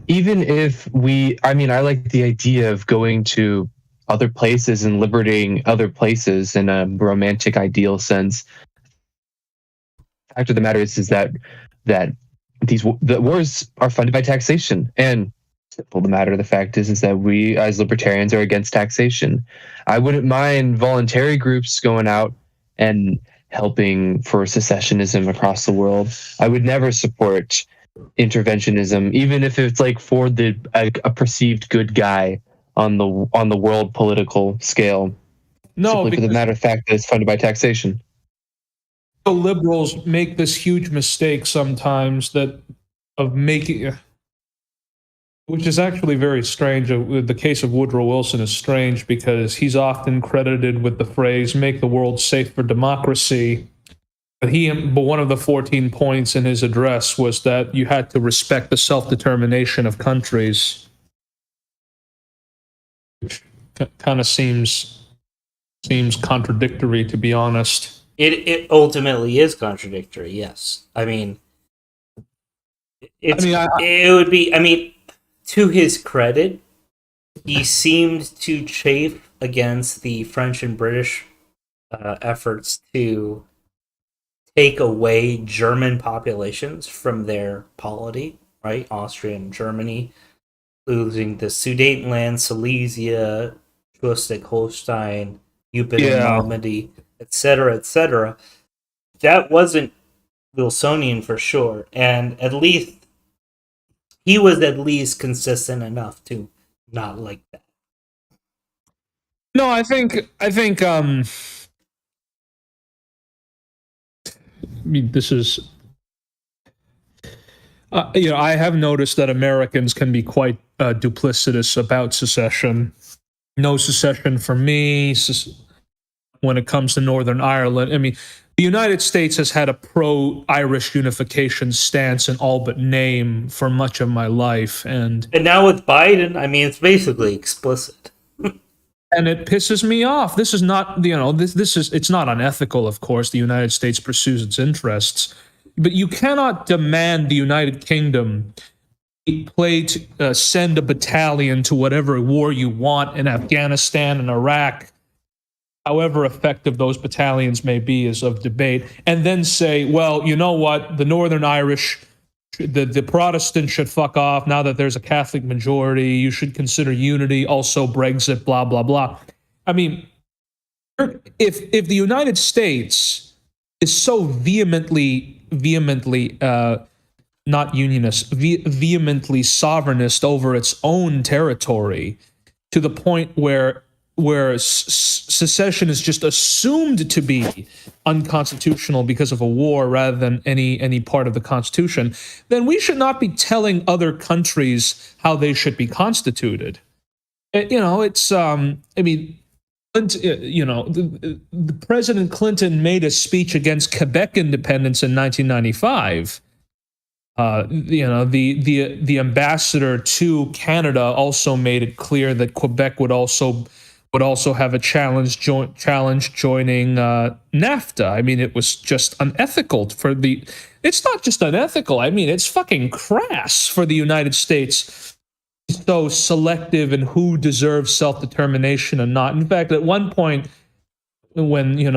even if I like the idea of going to other places and liberating other places in a romantic ideal sense. The fact of the matter is that the wars are funded by taxation, and simple the matter of the fact is that we as libertarians are against taxation. I wouldn't mind voluntary groups going out and helping for secessionism across the world. I would never support interventionism, even if it's like for a perceived good guy on the world political scale. No, simply for the matter of fact that it's funded by taxation. Liberals make this huge mistake sometimes of making, which is actually very strange. The case of Woodrow Wilson is strange because he's often credited with the phrase "make the world safe for democracy." But one of the 14 points in his address was that you had to respect the self-determination of countries, which kind of seems contradictory, to be honest. It ultimately is contradictory. Yes, I mean, it would be. I mean, to his credit, he seemed to chafe against the French and British efforts to take away German populations from their polity, right? Austria and Germany losing the Sudetenland, Silesia, Schleswig-Holstein, Eupen and Normandy, etc., etc. That wasn't Wilsonian for sure, and at least he was at least consistent enough to not like that. No, I think this is I have noticed that Americans can be quite duplicitous about secession. No secession for me when it comes to Northern Ireland. I mean, the United States has had a pro-Irish unification stance in all but name for much of my life, and now with Biden, I mean, it's basically explicit. And it pisses me off. This is not, it's not unethical, of course. The United States pursues its interests. But you cannot demand the United Kingdom send a battalion to whatever war you want in Afghanistan and Iraq, however effective those battalions may be is of debate, and then say, well, you know what, the Northern Irish, the Protestants should fuck off now that there's a Catholic majority. You should consider unity, also Brexit, blah, blah, blah. I mean, if the United States is so vehemently not unionist, vehemently sovereignist over its own territory to the point where secession is just assumed to be unconstitutional because of a war rather than any part of the Constitution, then we should not be telling other countries how they should be constituted. It's the President Clinton made a speech against Quebec independence in 1995. The ambassador to Canada also made it clear that Quebec would also have a challenge joining NAFTA. I mean, it was just unethical it's not just unethical. I mean, it's fucking crass for the United States so selective in who deserves self-determination and not. In fact, at one point when you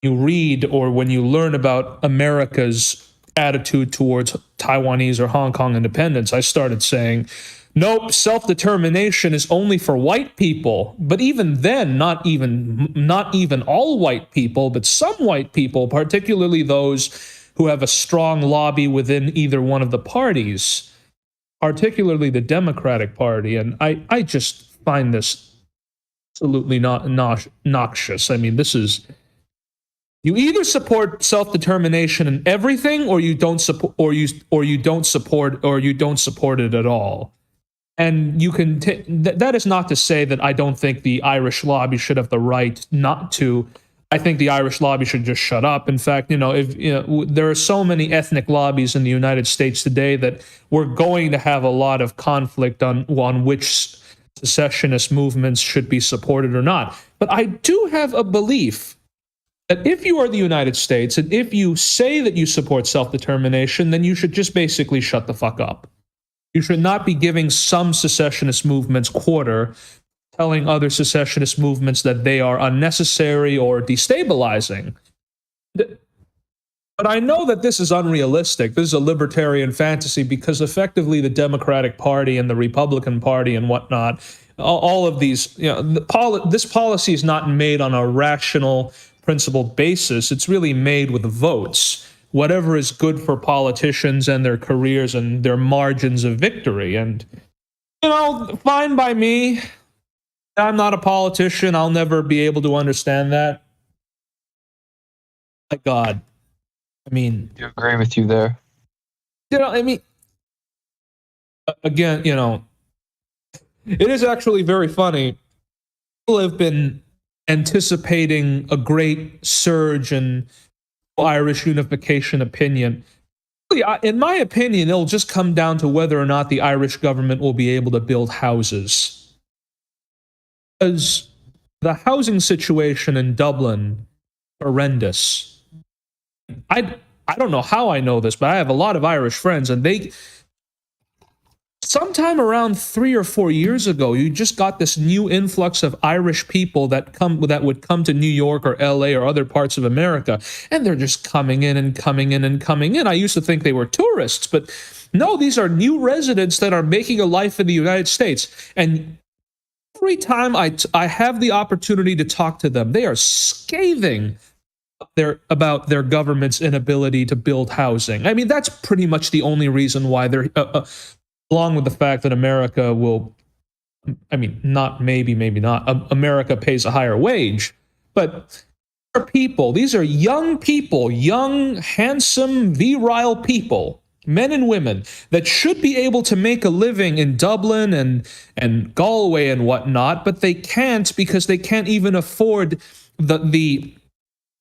read or when you learn about America's attitude towards Taiwanese or Hong Kong independence, I started saying, nope, self-determination is only for white people. But even then, not even all white people, but some white people, particularly those who have a strong lobby within either one of the parties, particularly the Democratic Party. And I just find this absolutely noxious. I mean, this is, you either support self-determination in everything, or you don't support it at all. And you can that is not to say that I don't think the Irish lobby should have the right not to. I think the Irish lobby should just shut up. In fact, there are so many ethnic lobbies in the United States today that we're going to have a lot of conflict on which secessionist movements should be supported or not. But I do have a belief that if you are the United States and if you say that you support self-determination, then you should just basically shut the fuck up. You should not be giving some secessionist movements quarter, telling other secessionist movements that they are unnecessary or destabilizing. But I know that this is unrealistic. This is a libertarian fantasy because effectively the Democratic Party and the Republican Party and whatnot, all of these, this policy is not made on a rational, principled basis. It's really made with votes. Whatever is good for politicians and their careers and their margins of victory. And, fine by me. I'm not a politician. I'll never be able to understand that. My God. I mean, I agree with you there. Again, it is actually very funny. People have been anticipating a great surge in Irish unification opinion. In my opinion, it'll just come down to whether or not the Irish government will be able to build houses. Because the housing situation in Dublin is horrendous. I don't know how I know this, but I have a lot of Irish friends, and sometime around 3 or 4 years ago, you just got this new influx of Irish people that would come to New York or LA or other parts of America, and they're just coming in and coming in and coming in. I used to think they were tourists, but no, these are new residents that are making a life in the United States. And every time I have the opportunity to talk to them, they are scathing about their government's inability to build housing. I mean, that's pretty much the only reason why they're along with the fact that America will, maybe not, America pays a higher wage, but these are young people, young, handsome, virile people, men and women that should be able to make a living in Dublin and Galway and whatnot, but they can't because they can't even afford the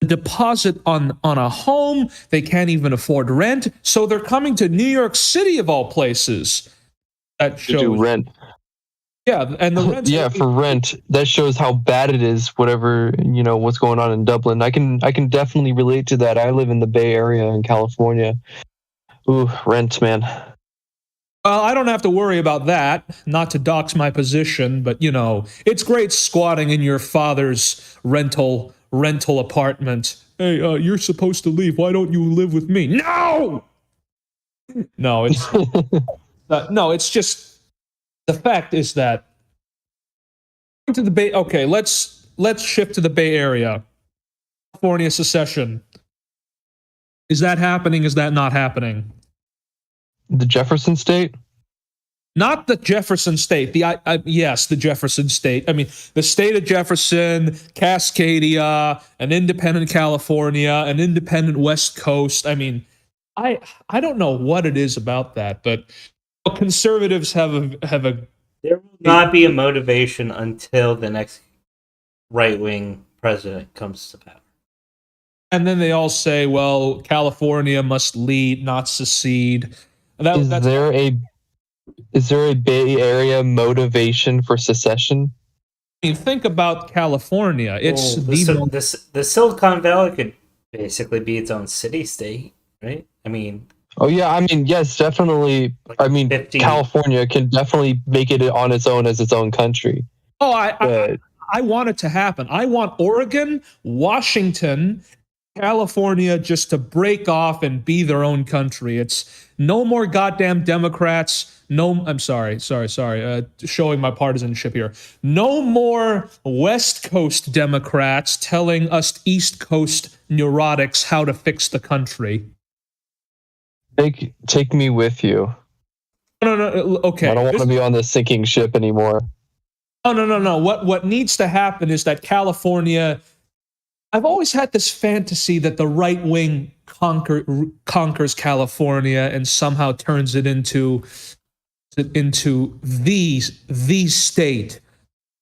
deposit on a home. They can't even afford rent, so they're coming to New York City of all places. That shows to do rent. Yeah, and the rent. Yeah, for rent. That shows how bad it is. Whatever what's going on in Dublin. I can definitely relate to that. I live in the Bay Area in California. Ooh, rent, man. Well, I don't have to worry about that. Not to dox my position, but it's great squatting in your father's rental apartment. Hey, you're supposed to leave. Why don't you live with me? No, it's no. It's just the fact is that to the Bay. Okay, let's shift to the Bay Area. California secession. Is that happening? Is that not happening? The Jefferson State? Not the Jefferson State. Yes, the Jefferson State. I mean, the state of Jefferson, Cascadia, an independent California, an independent West Coast. I mean, I don't know what it is about that, but conservatives have a. There will not be a motivation until the next right-wing president comes to power. And then they all say, "Well, California must lead, not secede." Is there a Bay Area motivation for secession? I mean, think about California. It's the Silicon Valley could basically be its own city-state, right? I mean... Oh, yeah. I mean, yes, definitely. Like 15. California can definitely make it on its own as its own country. Oh, I want it to happen. I want Oregon, Washington, California just to break off and be their own country. It's no more goddamn Democrats. No, I'm sorry. Showing my partisanship here. No more West Coast Democrats telling us East Coast neurotics how to fix the country. Take me with you. No. Okay. I don't want to be on this sinking ship anymore. Oh, no. What needs to happen is that California. I've always had this fantasy that the right wing conquers California and somehow turns it into into the state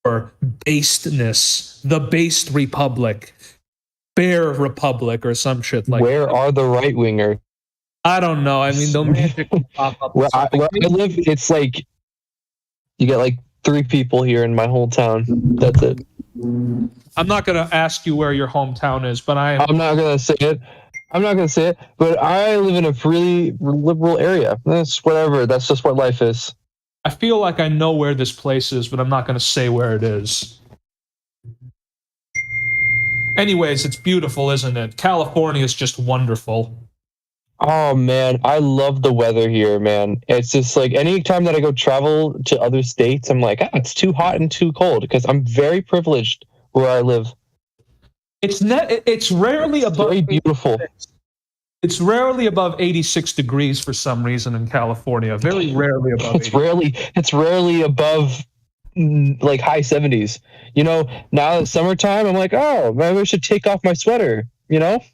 or basedness, the based republic, bear republic, or some shit like Where that. are the right wingers? I don't know. I mean, the magic will pop up. Where I live, it's like you get like 3 people here in my whole town. That's it. I'm not going to ask you where your hometown is, but I'm not gonna say it. But I live in a really liberal area. That's whatever. That's just what life is. I feel like I know where this place is, but I'm not going to say where it is. Anyways, it's beautiful, isn't it? California is just wonderful. Oh man, I love the weather here, man. It's just like anytime that I go travel to other states, I'm like, it's too hot and too cold because I'm very privileged where I live. It's rarely above very beautiful. It's rarely above 86 degrees for some reason in California. Very rarely above. It's rarely above like high 70s. You know, now it's summertime, I'm like, oh, maybe I should take off my sweater. You know,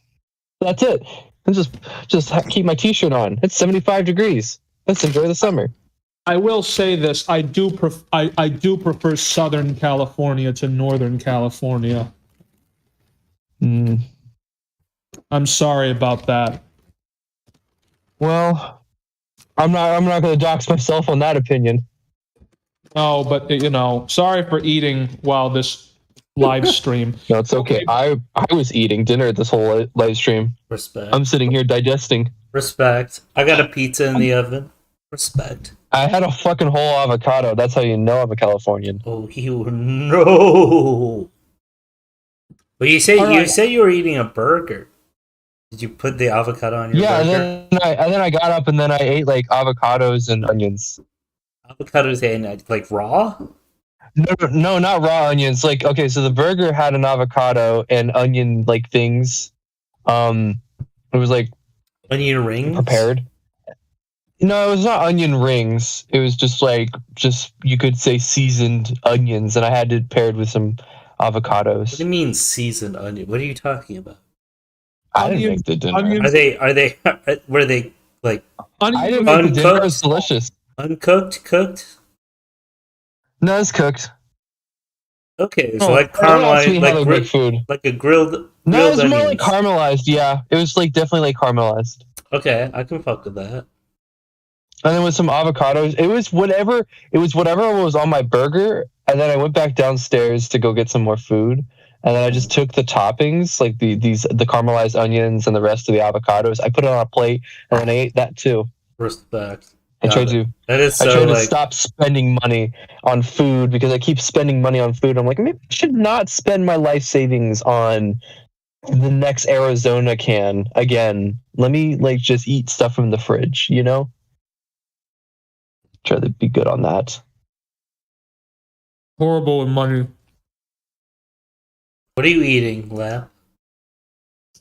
that's it. And just keep my t-shirt on. It's 75 degrees. Let's enjoy the summer. I will say this: I do prefer Southern California to Northern California. I'm sorry about that. Well, I'm not going to dox myself on that opinion. No, but sorry for eating while this live stream. No, it's okay. I was eating dinner this whole live stream. Respect. I'm sitting here digesting. Respect. I got a pizza in the oven. Respect. I had a fucking whole avocado. That's how you know I'm a Californian. Oh, you no. Well, you say you were eating a burger. Did you put the avocado on your burger? and then I got up and then I ate like avocados and onions. Avocados and like raw? No, not raw onions. Like, okay, so the burger had an avocado and onion like things. It was like onion rings prepared. No, it was not onion rings. It was just you could say seasoned onions, and I had it paired with some avocados. What do you mean seasoned onion? What are you talking about? I didn't make the dinner. Were they like I didn't make the dinner. It was delicious. Uncooked? Cooked? No, it's cooked. Okay, so like caramelized, food. Like a grilled No, it's more onions. like caramelized. Yeah, it was like definitely like caramelized. Okay, I can fuck with that. And then with some avocados, it was whatever was on my burger. And then I went back downstairs to go get some more food. And then I just took the toppings, like the caramelized onions and the rest of the avocados. I put it on a plate, and then I ate that too. Respect. I tried to stop spending money on food because I keep spending money on food. I'm like, maybe I should not spend my life savings on the next Arizona can again. Let me like just eat stuff from the fridge, you know? Try to be good on that. Horrible with money. What are you eating, Lap?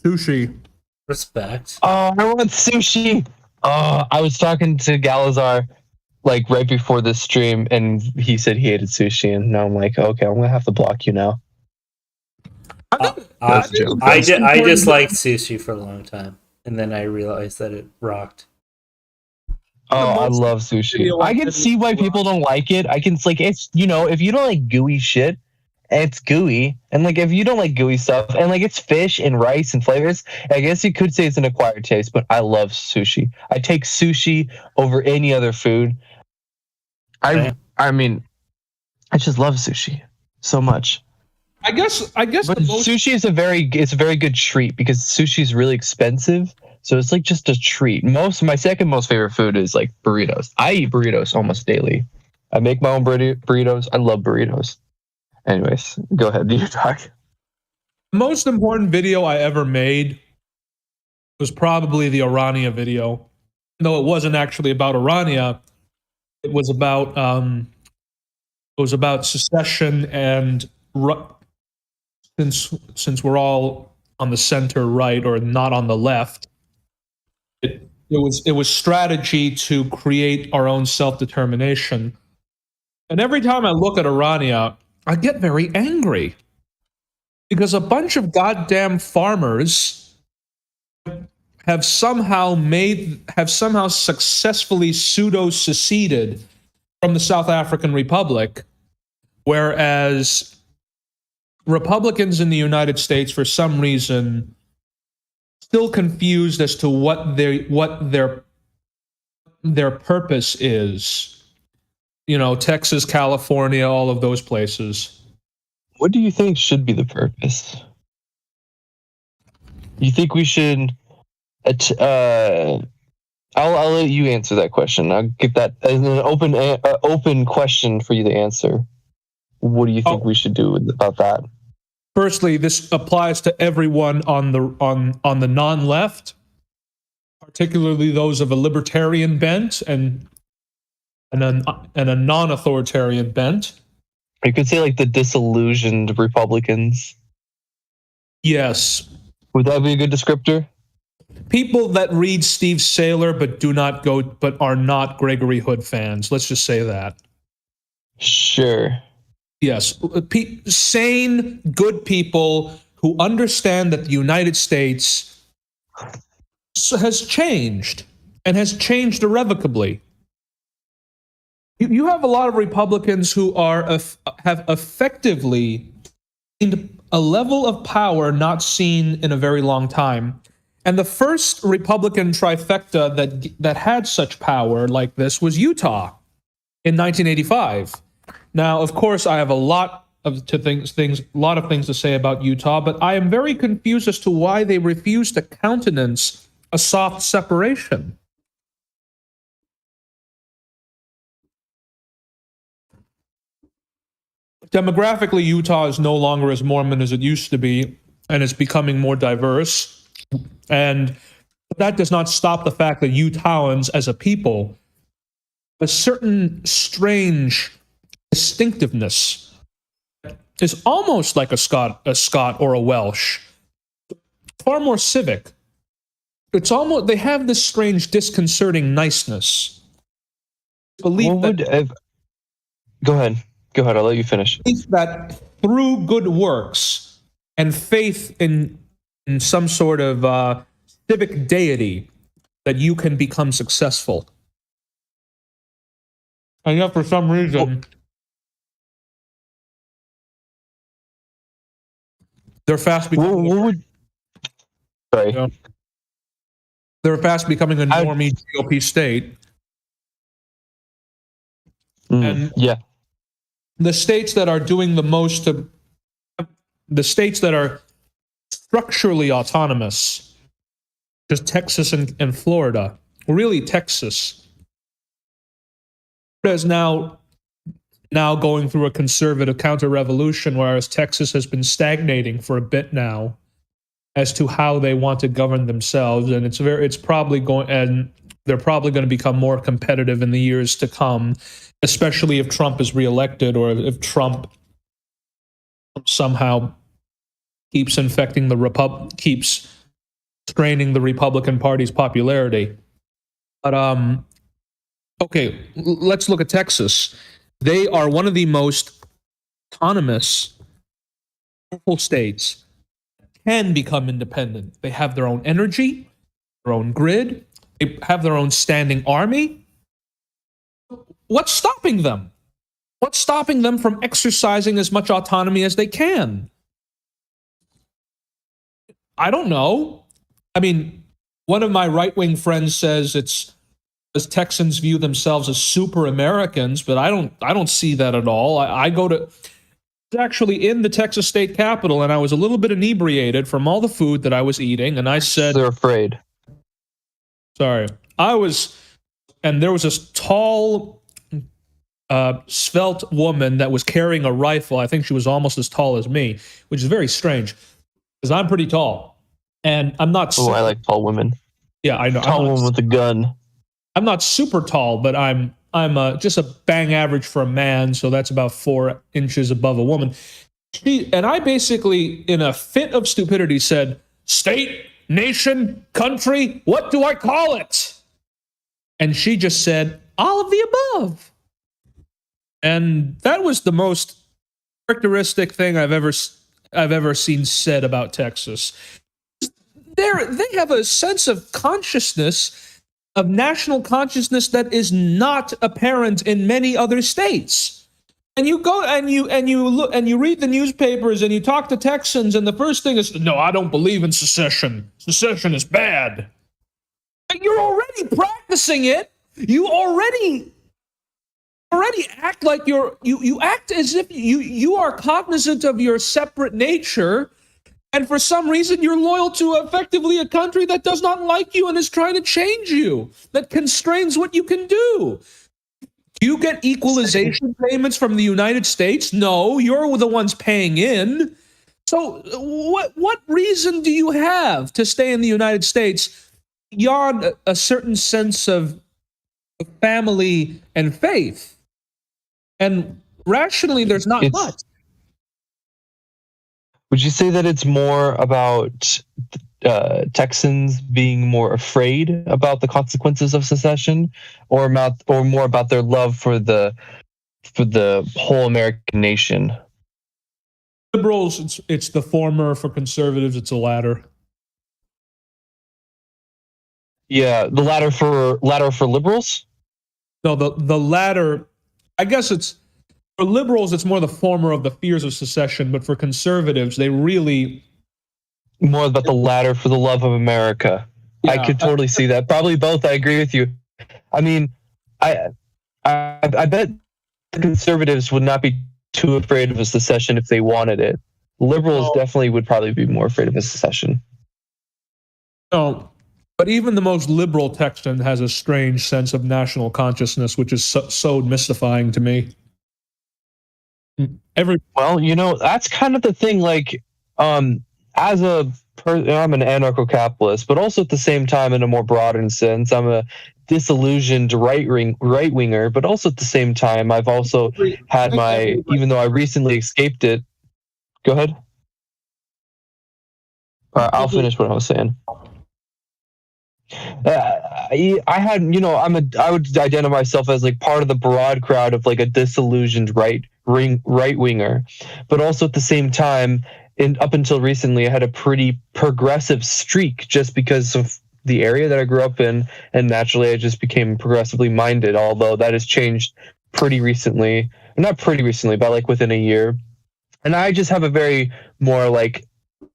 Sushi. Respect. Oh, I want sushi. Oh, I was talking to Galazar like right before this stream, and he said he hated sushi, and now I'm like, okay, I'm gonna have to block you now. I just liked sushi for a long time, and then I realized that it rocked. Oh, I love sushi. I can see why people don't like it. It's if you don't like gooey shit, it's gooey, and like if you don't like gooey stuff, and like it's fish and rice and flavors, I guess you could say it's an acquired taste. But I love sushi. I take sushi over any other food. I mean, I just love sushi so much. I guess. But sushi is a very good treat because sushi is really expensive. So it's like just a treat. My second most favorite food is like burritos. I eat burritos almost daily. I make my own burritos. I love burritos. Anyways, go ahead. Do your talk. The most important video I ever made was probably the Orania video. Though it wasn't actually about Orania. It was about secession and since we're all on the center right or not on the left. It was strategy to create our own self-determination. And every time I look at Orania, I get very angry because a bunch of goddamn farmers have somehow successfully pseudo-seceded from the South African Republic, whereas Republicans in the United States, for some reason, still confused as to what their purpose is. You know, Texas, California, all of those places. What do you think should be the purpose? You think we should? I'll let you answer that question. I'll give that as an open question for you to answer. What do you think we should do about that? Firstly, this applies to everyone on the non-left, particularly those of a libertarian bent and a non-authoritarian bent. You could say like the disillusioned Republicans. Yes. Would that be a good descriptor? People that read Steve Saylor but are not Gregory Hood fans. Let's just say that. Sure. Yes. Sane, good people who understand that the United States has changed and has changed irrevocably. You have a lot of Republicans who have effectively gained a level of power not seen in a very long time. And the first Republican trifecta that had such power like this was Utah in 1985. Now, of course, I have a lot of things to say about Utah, but I am very confused as to why they refuse to countenance a soft separation. Demographically, Utah is no longer as Mormon as it used to be, and it's becoming more diverse. And that does not stop the fact that Utahns, as a people, a certain strange distinctiveness is almost like a Scot or a Welsh, far more civic. It's almost, they have this strange, disconcerting niceness. Go ahead. I'll let you finish. That through good works and faith in some sort of civic deity, that you can become successful. And yet, for some reason, they're fast becoming. They're fast becoming a normie GOP state. And yeah. The states that are doing the most, the states that are structurally autonomous, just Texas and Florida, really Texas, is now going through a conservative counter-revolution, whereas Texas has been stagnating for a bit now as to how they want to govern themselves, and they're probably going to become more competitive in the years to come, especially if Trump is reelected, or if Trump somehow keeps straining the Republican Party's popularity. But okay, let's look at Texas. They are one of the most autonomous, powerful states that can become independent. They have their own energy, their own grid. They have their own standing army. What's stopping them? What's stopping them from exercising as much autonomy as they can? I don't know. I mean, one of my right-wing friends says it's as Texans view themselves as super Americans, but I don't see that at all. I go to actually in the Texas state capitol, and I was a little bit inebriated from all the food that I was eating, and I said, "They're afraid." Sorry, and there was this tall, svelte woman that was carrying a rifle. I think she was almost as tall as me, which is very strange because I'm pretty tall, and I'm not. Oh, I like tall women. Yeah, I know. Tall woman with a gun. I'm not super tall, but I'm just a bang average for a man, so that's about 4 inches above a woman. I basically, in a fit of stupidity, said, "State, nation, country, what do I call it?" And she just said, "All of the above." And that was the most characteristic thing I've ever seen said about Texas. They have a sense of consciousness of national consciousness that is not apparent in many other states. And you go and you look and you read the newspapers and you talk to Texans, and the first thing is, no, I don't believe in secession. Secession is bad. And you're already practicing it. You already act like you act as if you are cognizant of your separate nature, and for some reason you're loyal to effectively a country that does not like you and is trying to change you, that constrains what you can do. Do you get equalization payments from the United States? No, you're the ones paying in. So what reason do you have to stay in the United States beyond a certain sense of family and faith? And rationally, there's not much. Would you say that it's more about Texans being more afraid about the consequences of secession, or more about their love for the whole American nation? Liberals, it's the former. For conservatives, it's the latter. Yeah, the latter for liberals? No, the latter. I guess it's for liberals. It's more the former of the fears of secession, but for conservatives, they really more about the latter for the love of America. Yeah, I could totally see that. Probably both. I agree with you. I mean, I bet the conservatives would not be too afraid of a secession if they wanted it. Liberals definitely would probably be more afraid of a secession. No, but even the most liberal Texan has a strange sense of national consciousness, which is so mystifying to me. Well, that's kind of the thing. Like, I'm an anarcho-capitalist, but also at the same time, in a more broader sense, I'm a disillusioned right-winger. But also at the same time, I've also had even though I recently escaped it. Go ahead. I'll finish what I was saying. I had, I would identify myself as like part of the broad crowd of like a disillusioned right-winger, but also at the same time, up until recently, I had a pretty progressive streak just because of the area that I grew up in, and naturally I just became progressively minded, although that has changed pretty recently. Not pretty recently, but like within a year. And I just have a very more like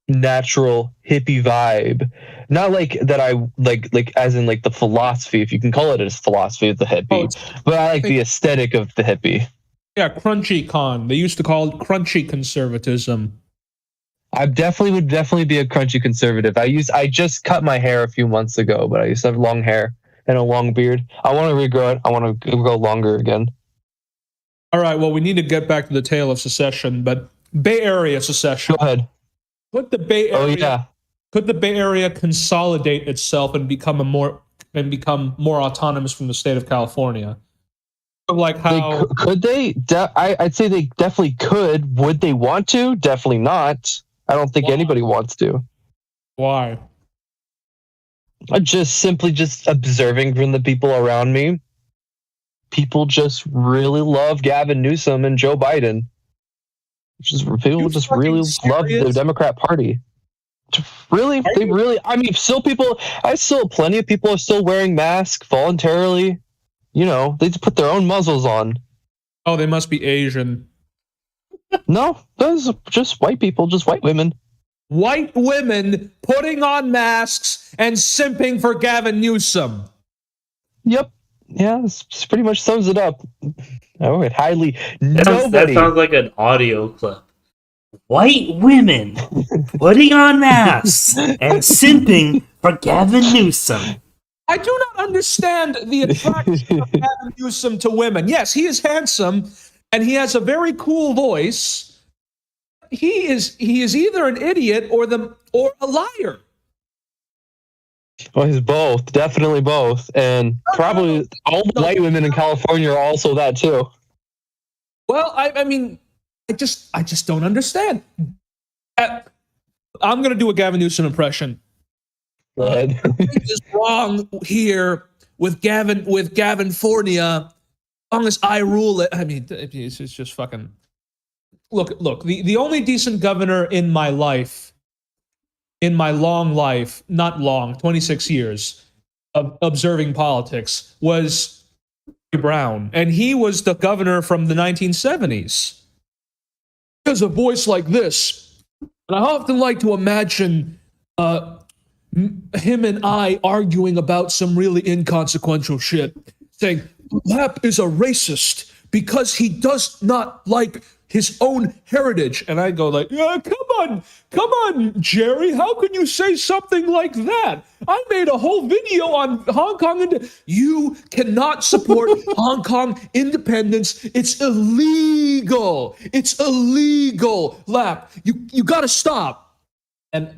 natural hippie vibe. Not like that I like as in like the philosophy, if you can call it a philosophy of the hippie, but I like the aesthetic of the hippie. Yeah, crunchy con. They used to call it crunchy conservatism. I would definitely be a crunchy conservative. I just cut my hair a few months ago, but I used to have long hair and a long beard. I want to regrow it. I want to go longer again. All right. Well, we need to get back to the tale of secession, but Bay Area secession. Go ahead. Could the Bay Area consolidate itself and become more autonomous from the state of California? Like how could they? I'd say they definitely could. Would they want to? Definitely not. I don't think anybody wants to. Why? Just observing from the people around me. People just really love Gavin Newsom and Joe Biden. People just really love the Democrat Party. Really, I mean, I still plenty of people are still wearing masks voluntarily. They just put their own muzzles on. Oh, they must be Asian. No, those are just white people, just white women. White women putting on masks and simping for Gavin Newsom. Yep. Yeah, this pretty much sums it up. Oh, it highly That sounds like an audio clip. White women putting on masks and simping for Gavin Newsom. I do not understand the attraction of Gavin Newsom to women. Yes, he is handsome and he has a very cool voice. He is either an idiot or a liar. Well, he's both, definitely both, and probably all the white women in California are also that too. Well, I mean, I just don't understand. I'm gonna do a Gavin Newsom impression. Go ahead. What is wrong here with Gavin Fornia? As long as I rule it, I mean, it's just fucking. Look. The only decent governor in my life, in my long life, not long, 26 years, observing politics was Brown, and he was the governor from the 1970s. He has a voice like this, and I often like to imagine him and I arguing about some really inconsequential shit, saying Lapp is a racist because he does not like his own heritage. And I go like, come on, Jerry, how can you say something like that? I made a whole video on Hong Kong, and you cannot support Hong Kong independence. It's illegal. It's illegal, Lapp. You got to stop. And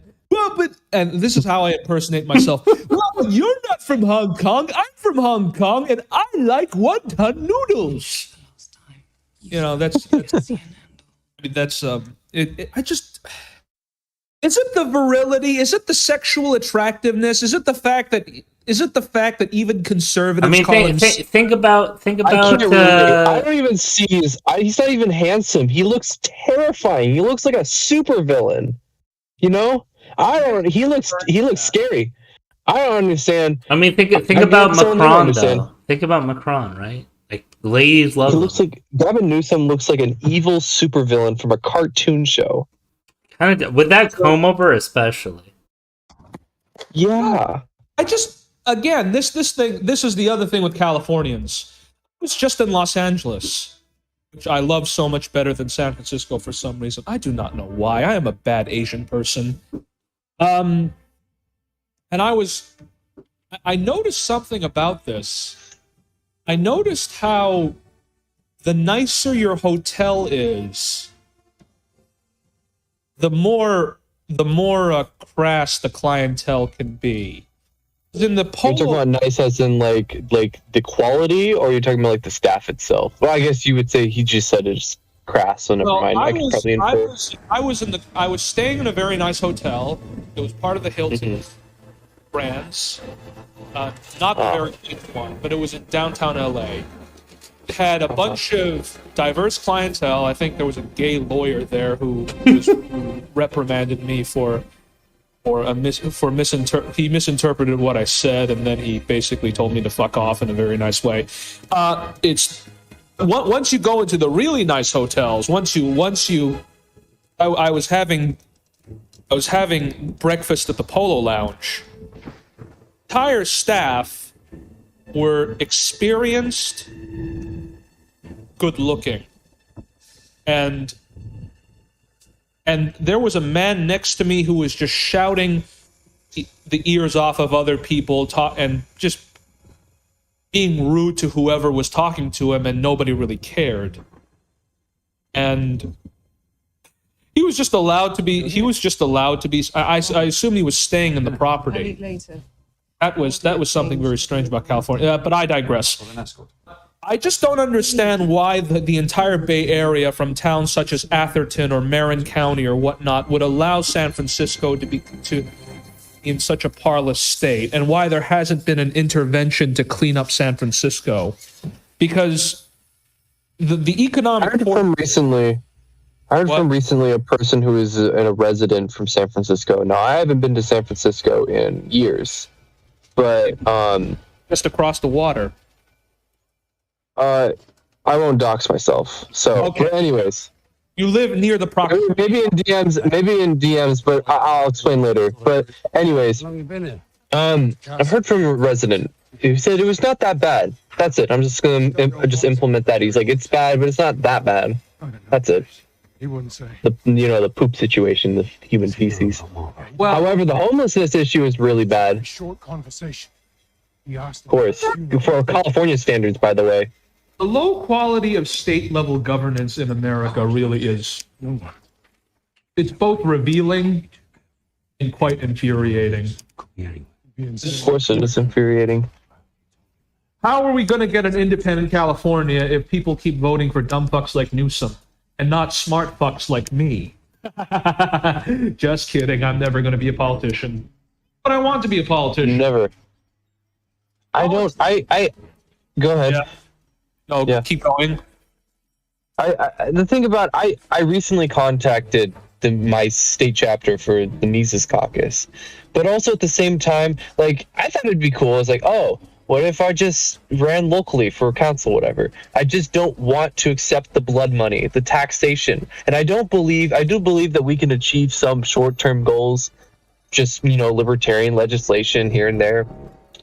and this is how I impersonate myself. Well, you're not from Hong Kong. I'm from Hong Kong, and I like wonton noodles. You know, that's I mean, that's I just, is it the virility? Is it the sexual attractiveness? Is it the fact that even conservatives? I mean, think about. I don't even see he's not even handsome. He looks terrifying. He looks like a supervillain. You know, he looks scary. I don't understand. I mean, think about Macron though. Think about Macron, right? Like, ladies love him. Looks like Gavin Newsom looks like an evil supervillain from a cartoon show. Kind of with that comb over, especially. Yeah. I just, again, this is the other thing with Californians. I was just in Los Angeles, which I love so much better than San Francisco for some reason. I do not know why. I am a bad Asian person. And I noticed something about this. I noticed how the nicer your hotel is, the more crass the clientele can be. In the You're talking about nice as in like the quality, or you're talking about like the staff itself? Well, I guess you would say he just said it's crass, so never mind. I was staying in a very nice hotel. It was part of the Hilton brands. Not the very cheap one, but it was in downtown LA. It had a bunch of diverse clientele. I think there was a gay lawyer there who reprimanded me he misinterpreted what I said, and then he basically told me to fuck off in a very nice way. It's once you go into the really nice hotels, I was having breakfast at the Polo Lounge. Entire staff were experienced, good looking, and there was a man next to me who was just shouting the ears off of other people, and just being rude to whoever was talking to him, and nobody really cared. And he was just allowed to be. I assume he was staying in the property. That was something very strange about California. But I digress. I just don't understand why the entire Bay Area, from towns such as Atherton or Marin County or whatnot, would allow San Francisco to be in such a parlous state, and why there hasn't been an intervention to clean up San Francisco. Because the economic... I heard from recently a person who is a resident from San Francisco. Now, I haven't been to San Francisco in years, but... just across the water. I won't dox myself. So, okay. But anyways, you live near the property. Maybe in DMs, but I'll explain later. But anyways, I've heard from a resident who said it was not that bad. That's it. I'm just gonna implement that. He's like, it's bad, but it's not that bad. That's it. He wouldn't say. The poop situation, the human feces. Well, however, the homelessness issue is really bad. Short conversation. Of course, for California standards, by the way. The low quality of state-level governance in America really is... It's both revealing and quite infuriating. Of course it is infuriating. How are we going to get an independent California if people keep voting for dumb fucks like Newsom and not smart fucks like me? Just kidding. I'm never going to be a politician. But I want to be a politician. Never. I don't... I go ahead. Yeah. No, keep going. The thing about I recently contacted my state chapter for the Mises Caucus. But also at the same time, like, I thought it'd be cool. It's like, oh, what if I just ran locally for council, whatever? I just don't want to accept the blood money, the taxation. And I do believe that we can achieve some short-term goals, just, libertarian legislation here and there.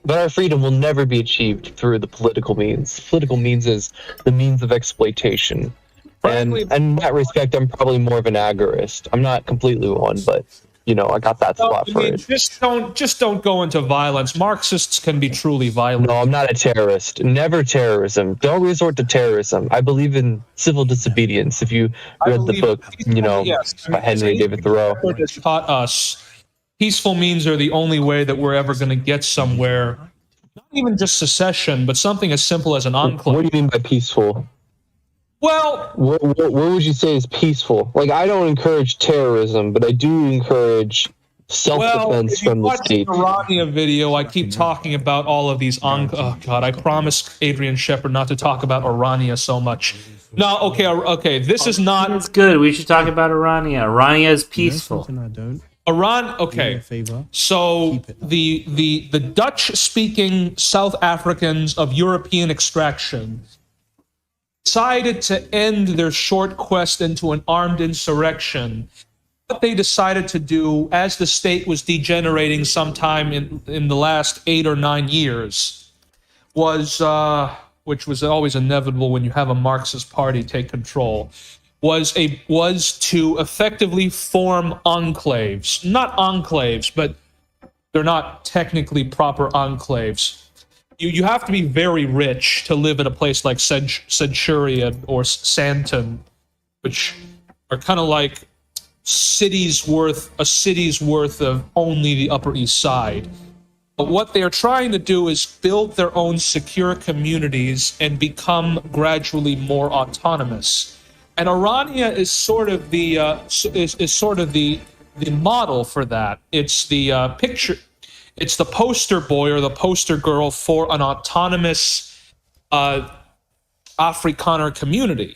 But our freedom will never be achieved through the political means. Political means is the means of exploitation. Frankly, and in that respect, I'm probably more of an agorist. I'm not completely one, but I got that spot for it. Just don't go into violence. Marxists can be truly violent. No, I'm not a terrorist. Never terrorism. Don't resort to terrorism. I believe in civil disobedience. If you read the book, by Henry David Thoreau. Taught us peaceful means are the only way that we're ever going to get somewhere. Not even just secession, but something as simple as an enclave. What do you mean by peaceful? Well, what would you say is peaceful? Like, I don't encourage terrorism, but I do encourage self-defense from the state. The Orania video, I keep talking about all of these. Oh God, I promised Adrian Shepard not to talk about Orania so much. No, okay. This is not. It's good. We should talk about Orania. Orania is peaceful. Okay. So the Dutch-speaking South Africans of European extraction decided to end their short quest into an armed insurrection. What they decided to do, as the state was degenerating sometime in the last 8 or 9 years, was, which was always inevitable when you have a Marxist party take control, was to effectively form enclaves. Not enclaves, but they're not technically proper enclaves. You have to be very rich to live in a place like Centurion or Sandton, which are kind of like a city's worth of only the Upper East Side. But what they are trying to do is build their own secure communities and become gradually more autonomous. And Orania is sort of the the model for that. It's the picture. It's the poster boy or the poster girl for an autonomous Afrikaner community.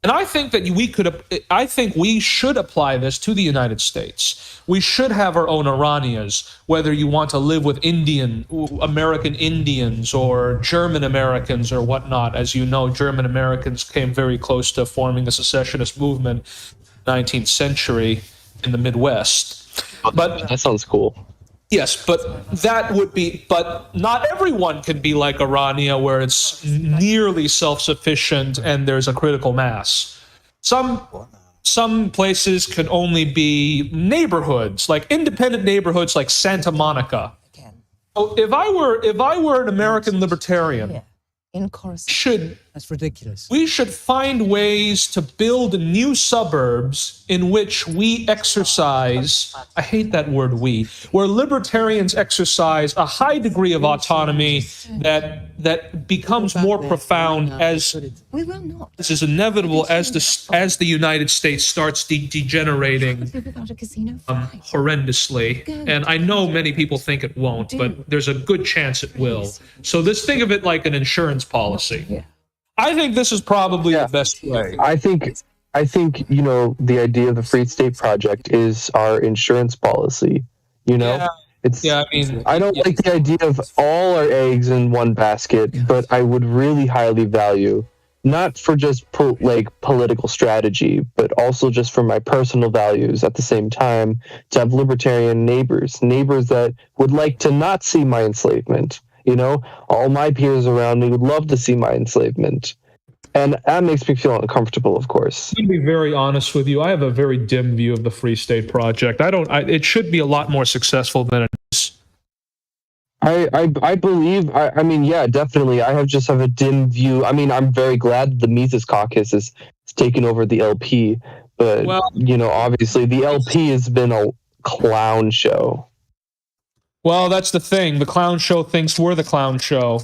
And I think that we should apply this to the United States. We should have our own Oranias, whether you want to live with American Indians or German Americans or whatnot. As you know, German Americans came very close to forming a secessionist movement in the 19th century in the Midwest. But that sounds cool. Yes, but not everyone can be like Orania, where it's nearly self-sufficient and there's a critical mass. Some places can only be neighborhoods, like independent neighborhoods like Santa Monica. So if I were an American libertarian, that's ridiculous. We should find ways to build new suburbs in which we exercise, I hate that word we, where libertarians exercise a high degree of autonomy that becomes more profound as We will not. this is inevitable as the United States starts degenerating Without a casino. horrendously. And I know many people think it won't, but there's a good chance it will. So let's think of it like an insurance policy. Yeah. I think this is probably the best way. I think the idea of the Free State Project is our insurance policy. I don't like the idea of all our eggs in one basket, but I would really highly value, not for just political strategy, but also just for my personal values at the same time, to have libertarian neighbors that would like to not see my enslavement. All my peers around me would love to see my enslavement. And that makes me feel uncomfortable, of course. I'm going to be very honest with you. I have a very dim view of the Free State Project. It should be a lot more successful than it is. I believe, yeah, definitely. I just have a dim view. I'm very glad the Mises Caucus has taken over the LP. But, obviously the LP has been a clown show. Well, that's the thing. The clown show thinks we're the clown show.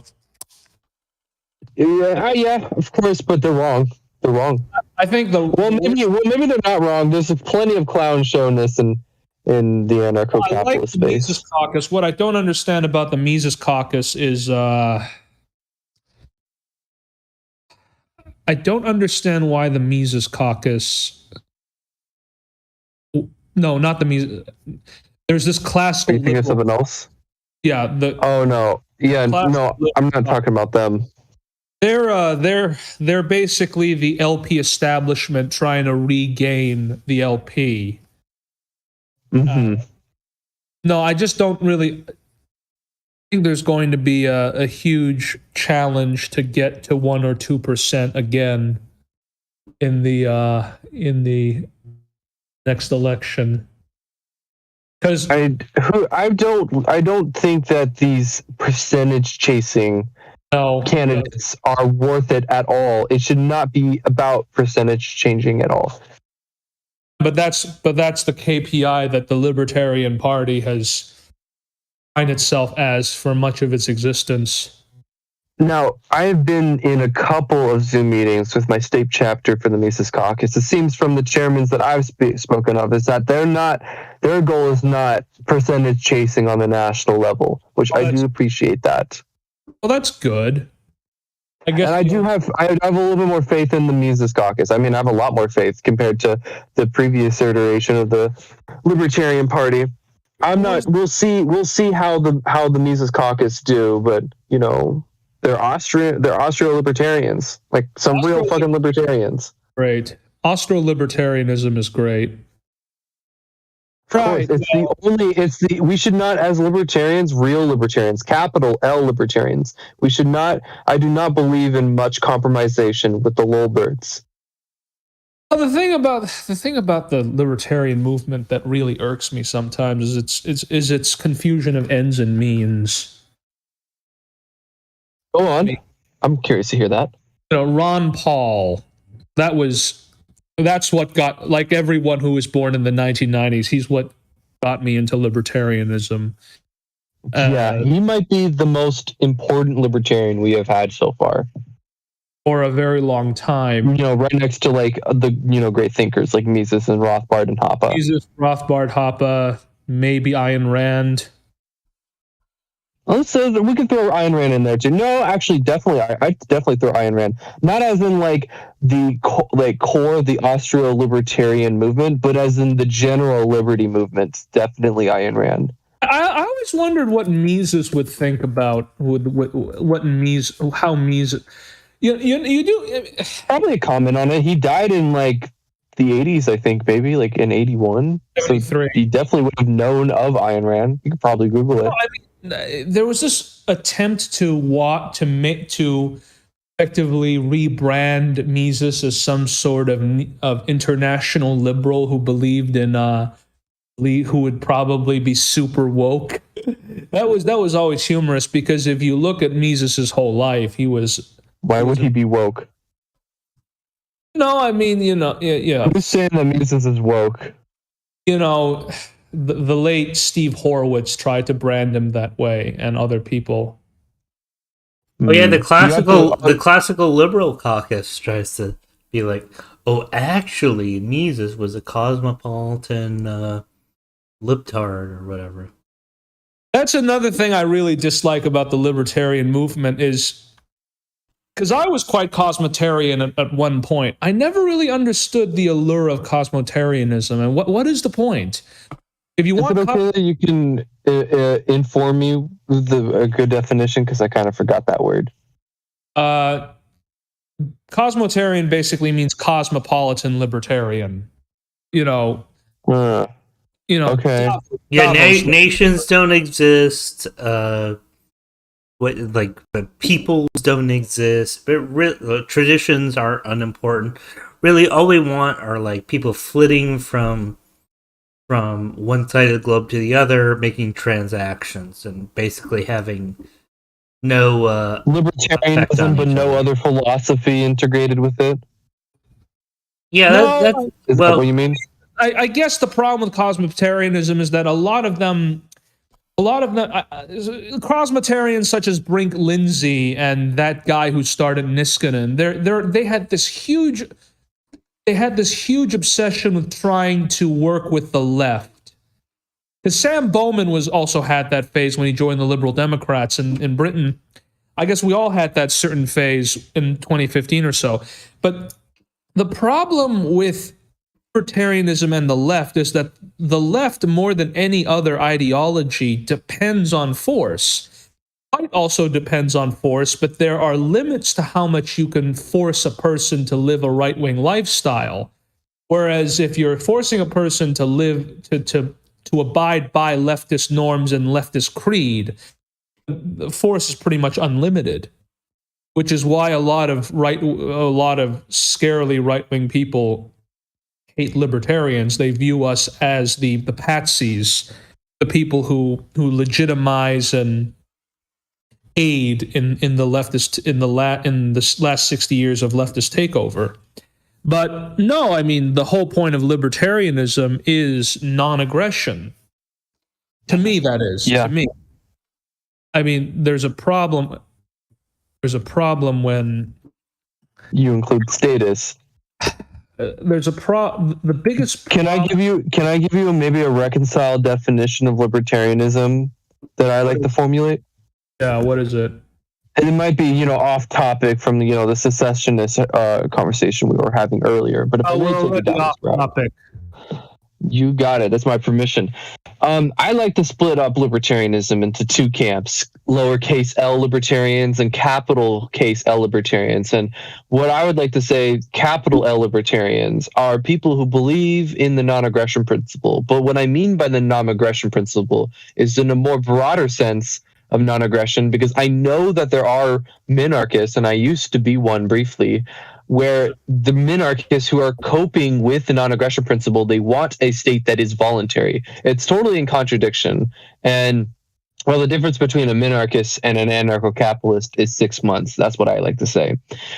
Yeah, of course, but they're wrong. They're wrong. I think maybe they're not wrong. There's plenty of clown showness in the anarcho-capitalist I like the space. Mises Caucus. What I don't understand about the Mises Caucus is I don't understand why the Mises Caucus No, not the Mises. There's this classical. Are you thinking of liberal. something else? Yeah, the Oh no, yeah, Class- no, I'm not talking about them. they're basically the LP establishment trying to regain the LP. Hmm. No, I just don't really think there's going to be a huge challenge to get to 1 or 2% again in the next election. Because I don't think that these percentage chasing candidates are worth it at all. It should not be about percentage changing at all. But that's the KPI that the Libertarian Party has defined itself as for much of its existence. Now, I have been in a couple of Zoom meetings with my state chapter for the Mises Caucus. It seems from the chairmans that I've spoken of is that their goal is not percentage chasing on the national level, which I do appreciate that. Well, that's good. I guess, and I have a little bit more faith in the Mises Caucus. I mean, I have a lot more faith compared to the previous iteration of the Libertarian Party. We'll see how the Mises Caucus do, but they're Austro-libertarians, like some real fucking libertarians. Great. Austro-libertarianism is great. Right. We should not, as libertarians, real libertarians, capital L libertarians, I do not believe in much compromisation with the lolberts. Well, the thing about the libertarian movement that really irks me sometimes is its confusion of ends and means. Go on. I'm curious to hear that. Ron Paul, that's what got, like everyone who was born in the 1990s, he's what got me into libertarianism. Yeah, he might be the most important libertarian we have had so far. For a very long time. Right next to like the great thinkers like Mises and Rothbard and Hoppe. Mises, Rothbard, Hoppe, maybe Ayn Rand. Let's say that we could throw Ayn Rand in there too. No, actually, definitely, I definitely throw Ayn Rand. Not as in like the core of the Austro-libertarian movement, but as in the general liberty movement. Definitely Ayn Rand. I always wondered what Mises would think about how Mises. You do probably a comment on it. He died in like the 80s, I think, maybe like in 81. So he definitely would have known of Ayn Rand. You could probably Google it. There was this attempt to effectively rebrand Mises as some sort of international liberal who believed in who would probably be super woke. That was always humorous because if you look at Mises's whole life, he was. Why would he be woke? No, I mean, yeah. Who's saying that Mises is woke? The late Steve Horowitz tried to brand him that way, and other people. Oh yeah, the classical liberal caucus tries to be like, oh, actually, Mises was a cosmopolitan libtard or whatever. That's another thing I really dislike about the libertarian movement is because I was quite cosmotarian at one point. I never really understood the allure of cosmotarianism, and what is the point? If you want, okay that you can inform me with a good definition because I kind of forgot that word. Cosmotarian basically means cosmopolitan libertarian. Okay. Nations don't exist. Peoples don't exist. But traditions are unimportant. Really, all we want are like people flitting from one side of the globe to the other, making transactions and basically having no libertarianism, but no other philosophy integrated with it. Yeah, is that what you mean? I guess the problem with cosmotarianism is that a lot of them, cosmotarians such as Brink Lindsay and that guy who started Niskanen, they had this huge obsession with trying to work with the left. Because Sam Bowman also had that phase when he joined the Liberal Democrats in Britain. I guess we all had that certain phase in 2015 or so. But the problem with libertarianism and the left is that the left, more than any other ideology, depends on force. Right also depends on force, but there are limits to how much you can force a person to live a right-wing lifestyle. Whereas if you're forcing a person to live to abide by leftist norms and leftist creed, the force is pretty much unlimited. Which is why a lot of scarily right-wing people hate libertarians. They view us as the patsies, the people who legitimize and aid in the leftist in the last 60 years of leftist takeover. But no, I mean, the whole point of libertarianism is non-aggression. To me, that is. Yeah. To me, I mean, there's a problem. There's a problem when You include status. there's a the biggest Can I give you maybe a reconciled definition of libertarianism that I like to formulate? Yeah, what is it? And it might be, off topic from the secessionist conversation we were having earlier. But if I may take it down this route, topic. you got it. That's my permission. I like to split up libertarianism into two camps: lowercase L libertarians and capital case L libertarians. And what I would like to say, capital L libertarians are people who believe in the non-aggression principle. But what I mean by the non-aggression principle is in a more broader sense of non-aggression, because I know that there are minarchists, and I used to be one briefly, where the minarchists who are coping with the non-aggression principle, they want a state that is voluntary. It's totally in contradiction. And well, the difference between a minarchist and an anarcho-capitalist is 6 months. That's what I like to say.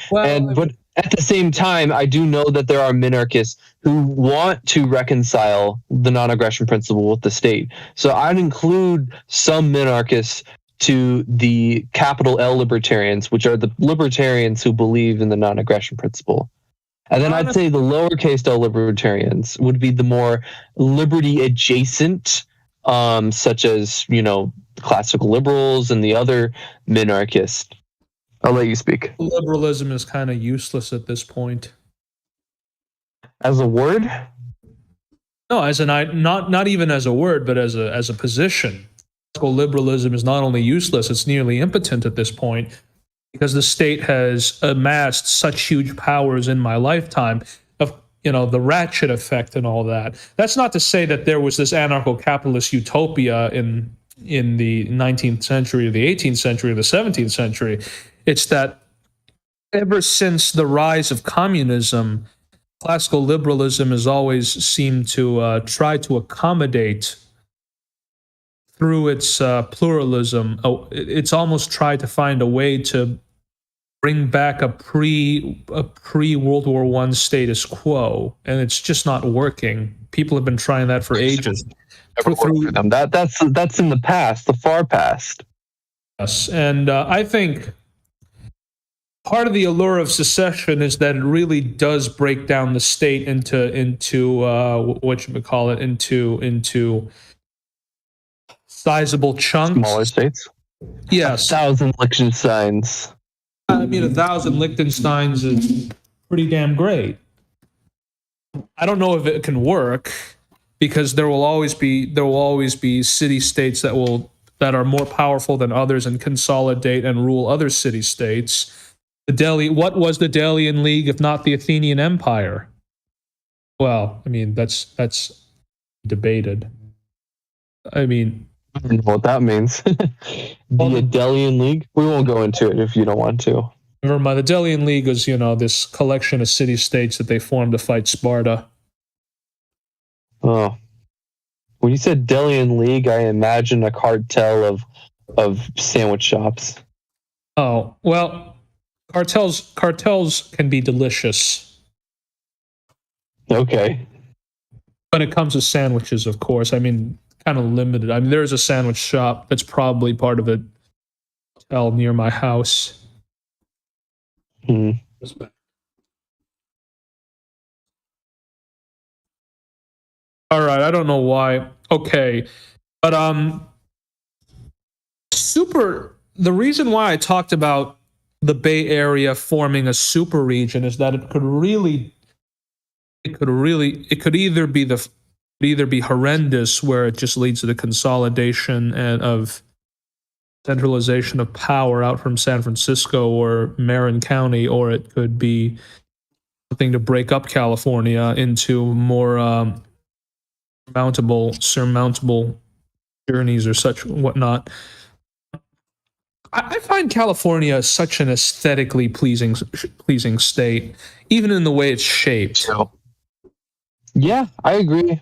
But at the same time, I do know that there are minarchists who want to reconcile the non-aggression principle with the state. So I'd include some minarchists to the capital L libertarians, which are the libertarians who believe in the non-aggression principle. And then I'd say the lowercase L libertarians would be the more liberty adjacent, such as, classical liberals and the other minarchists. I'll let you speak. Liberalism is kind of useless at this point. As a word? No, as not even as a word, but as a position. Liberalism is not only useless, it's nearly impotent at this point, because the state has amassed such huge powers in my lifetime of, the ratchet effect and all that. That's not to say that there was this anarcho-capitalist utopia in the 19th century or the 18th century or the 17th century. It's that ever since the rise of communism, classical liberalism has always seemed to try to accommodate through its pluralism. It's almost tried to find a way to bring back a pre World War I status quo, and it's just not working. People have been trying that for ages. For them. That's in the past, the far past. Yes, and I think part of the allure of secession is that it really does break down the state into sizable chunks. Smaller states? Yes. 1,000 Liechtensteins. I mean, 1,000 Liechtensteins is pretty damn great. I don't know if it can work, because there will always be city-states that are more powerful than others and consolidate and rule other city-states. What was the Delian League if not the Athenian Empire? Well, I mean, that's debated. I mean, I don't know what that means. The Delian League? We won't go into it if you don't want to. Never mind. The Delian League is, this collection of city-states that they formed to fight Sparta. Oh. When you said Delian League, I imagine a cartel of sandwich shops. Oh, well, cartels can be delicious. Okay. When it comes to sandwiches, of course. I mean, kind of limited. I mean, there's a sandwich shop that's probably part of a hotel near my house. Hmm. All right, I don't know why. Okay, but the reason why I talked about the Bay Area forming a super region is that it could really it could either be horrendous, where it just leads to the consolidation and of centralization of power out from San Francisco or Marin County, or it could be something to break up California into more surmountable journeys or such whatnot. I find California such an aesthetically pleasing state, even in the way it's shaped. Yeah, I agree.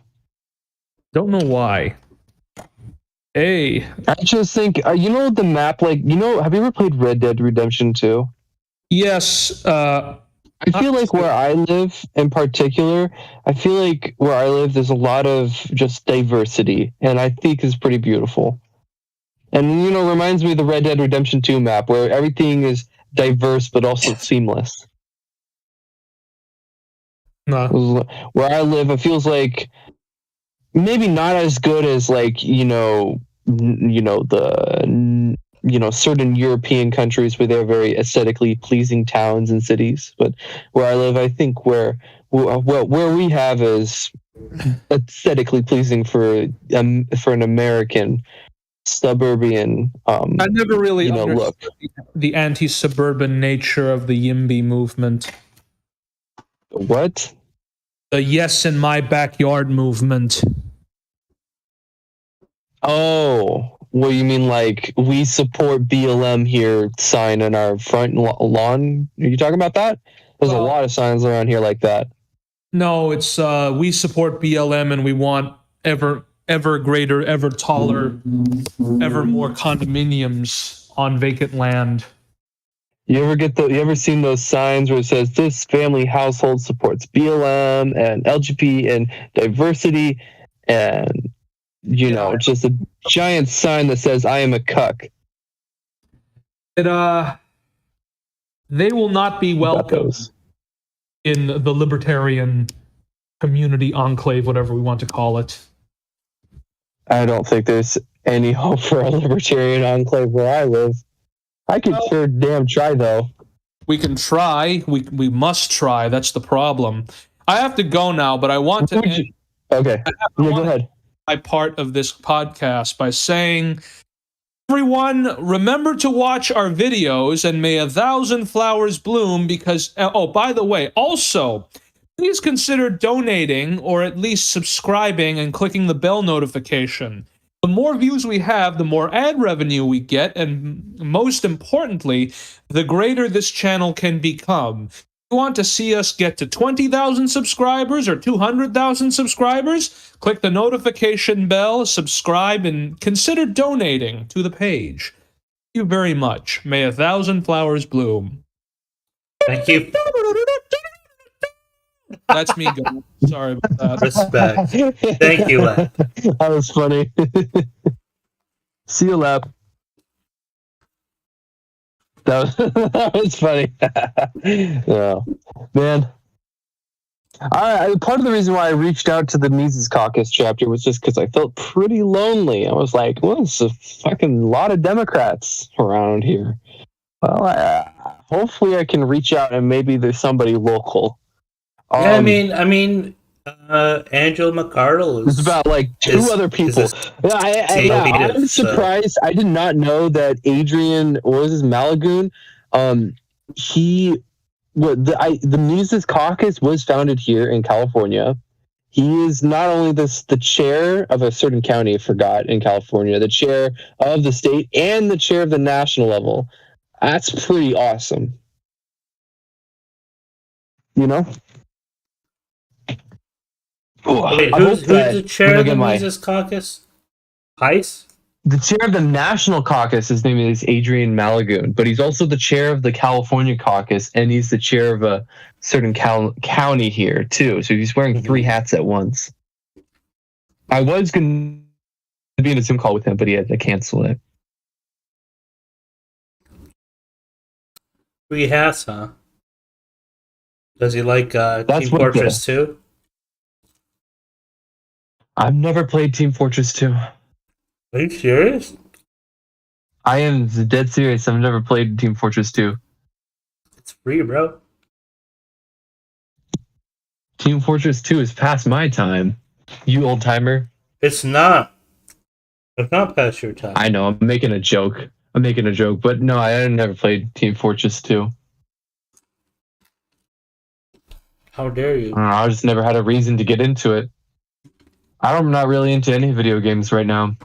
Don't know why. Hey, I just think the map. Have you ever played Red Dead Redemption 2? yes. I feel like where I live, in particular, there's a lot of just diversity, and I think is pretty beautiful. And reminds me of the Red Dead Redemption 2 map, where everything is diverse but also seamless. No. Where I live, it feels like maybe not as good as certain European countries where they're very aesthetically pleasing towns and cities. But where I live, I think where we have is aesthetically pleasing for an American suburban. I never really understood look. the anti-suburban nature of the YIMBY movement. What? The Yes in My Backyard movement. Oh, well, you mean like we support BLM here sign on our front lawn? Are you talking about that? There's a lot of signs around here like that. No, it's we support BLM and we want ever greater, ever taller, ever more condominiums on vacant land. You ever seen those signs where it says this family household supports BLM and LGBT and diversity, and just a giant sign that says I am a cuck. They will not be welcome in the libertarian community enclave, whatever we want to call it. I don't think there's any hope for a libertarian enclave where I live. I could sure damn try, though. We can try. We must try. That's the problem. I have to go now, but I want to end, Okay. Go ahead. my part of this podcast by saying, everyone, remember to watch our videos and may 1,000 flowers bloom because, oh, by the way, also, please consider donating or at least subscribing and clicking the bell notification. The more views we have, the more ad revenue we get, and most importantly, the greater this channel can become. If you want to see us get to 20,000 subscribers or 200,000 subscribers, click the notification bell, subscribe, and consider donating to the page. Thank you very much. May 1,000 flowers bloom. Thank you. That's me going. Sorry about that. Respect. Thank you, Lap. That was funny. See you, Lap. That was funny. Oh, man. Part of the reason why I reached out to the Mises Caucus chapter was just because I felt pretty lonely. I was like, well, there's a fucking lot of Democrats around here. Well, hopefully I can reach out and maybe there's somebody local. Yeah, I mean, Angela McArdle is. It's about like two other people. I'm surprised. I did not know that Adrian, what was his Malagoon? The Mises Caucus was founded here in California. He is not only the chair of a certain county, I forgot, in California, the chair of the state, and the chair of the national level. That's pretty awesome. Wait, who's the chair of the Mises Caucus? Heiss? The chair of the National Caucus, his name is Adrian Malagoon, but he's also the chair of the California Caucus, and he's the chair of a certain county here, too. So he's wearing three hats at once. I was going to be in a Zoom call with him, but he had to cancel it. 3 hats, huh? Does he like Team Fortress 2? I've never played Team Fortress 2. Are you serious? I am dead serious. I've never played Team Fortress 2. It's free, bro. Team Fortress 2 is past my time. You old timer. It's not. It's not past your time. I know. I'm making a joke. But no, I never played Team Fortress 2. How dare you? I just never had a reason to get into it. I'm not really into any video games right now.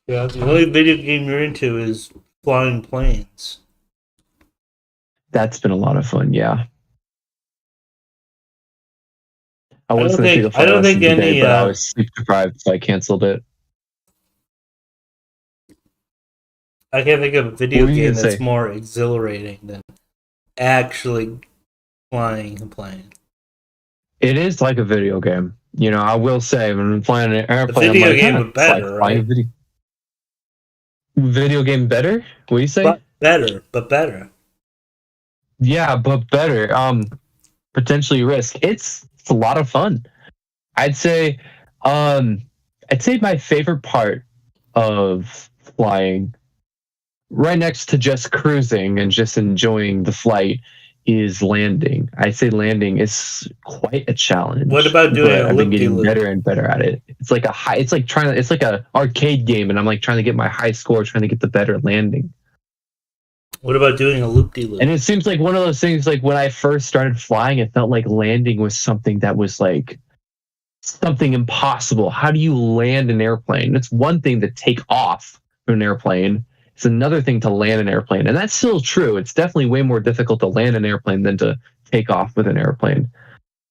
Yeah, the only video game you're into is flying planes. That's been a lot of fun, yeah. I don't was going to think- take a flight I don't lesson think today, any, but I was sleep deprived, so I canceled it. I can't think of a video What were you game gonna that's say? more exhilarating than actually flying a plane. It is like a video game. You know, I will say, when I'm flying an airplane, video I'm like, game "Huh, is it's better, like flying right?" Video game better? What do you say? But better. Yeah, but better. Potentially risk. It's a lot of fun. I'd say my favorite part of flying, right next to just cruising and just enjoying the flight, is landing. I'd say landing is quite a challenge. What about doing but a I've been getting loop-de-loop? better and better at it. It's like a arcade game, and I'm like trying to get my high score, trying to get the better landing. What about doing a loop-de-loop? And it seems like one of those things, like when I first started flying, it felt like landing was something that was like something impossible. How do you land an airplane? It's one thing to take off from an airplane. It's another thing to land an airplane. And that's still true. It's definitely way more difficult to land an airplane than to take off with an airplane.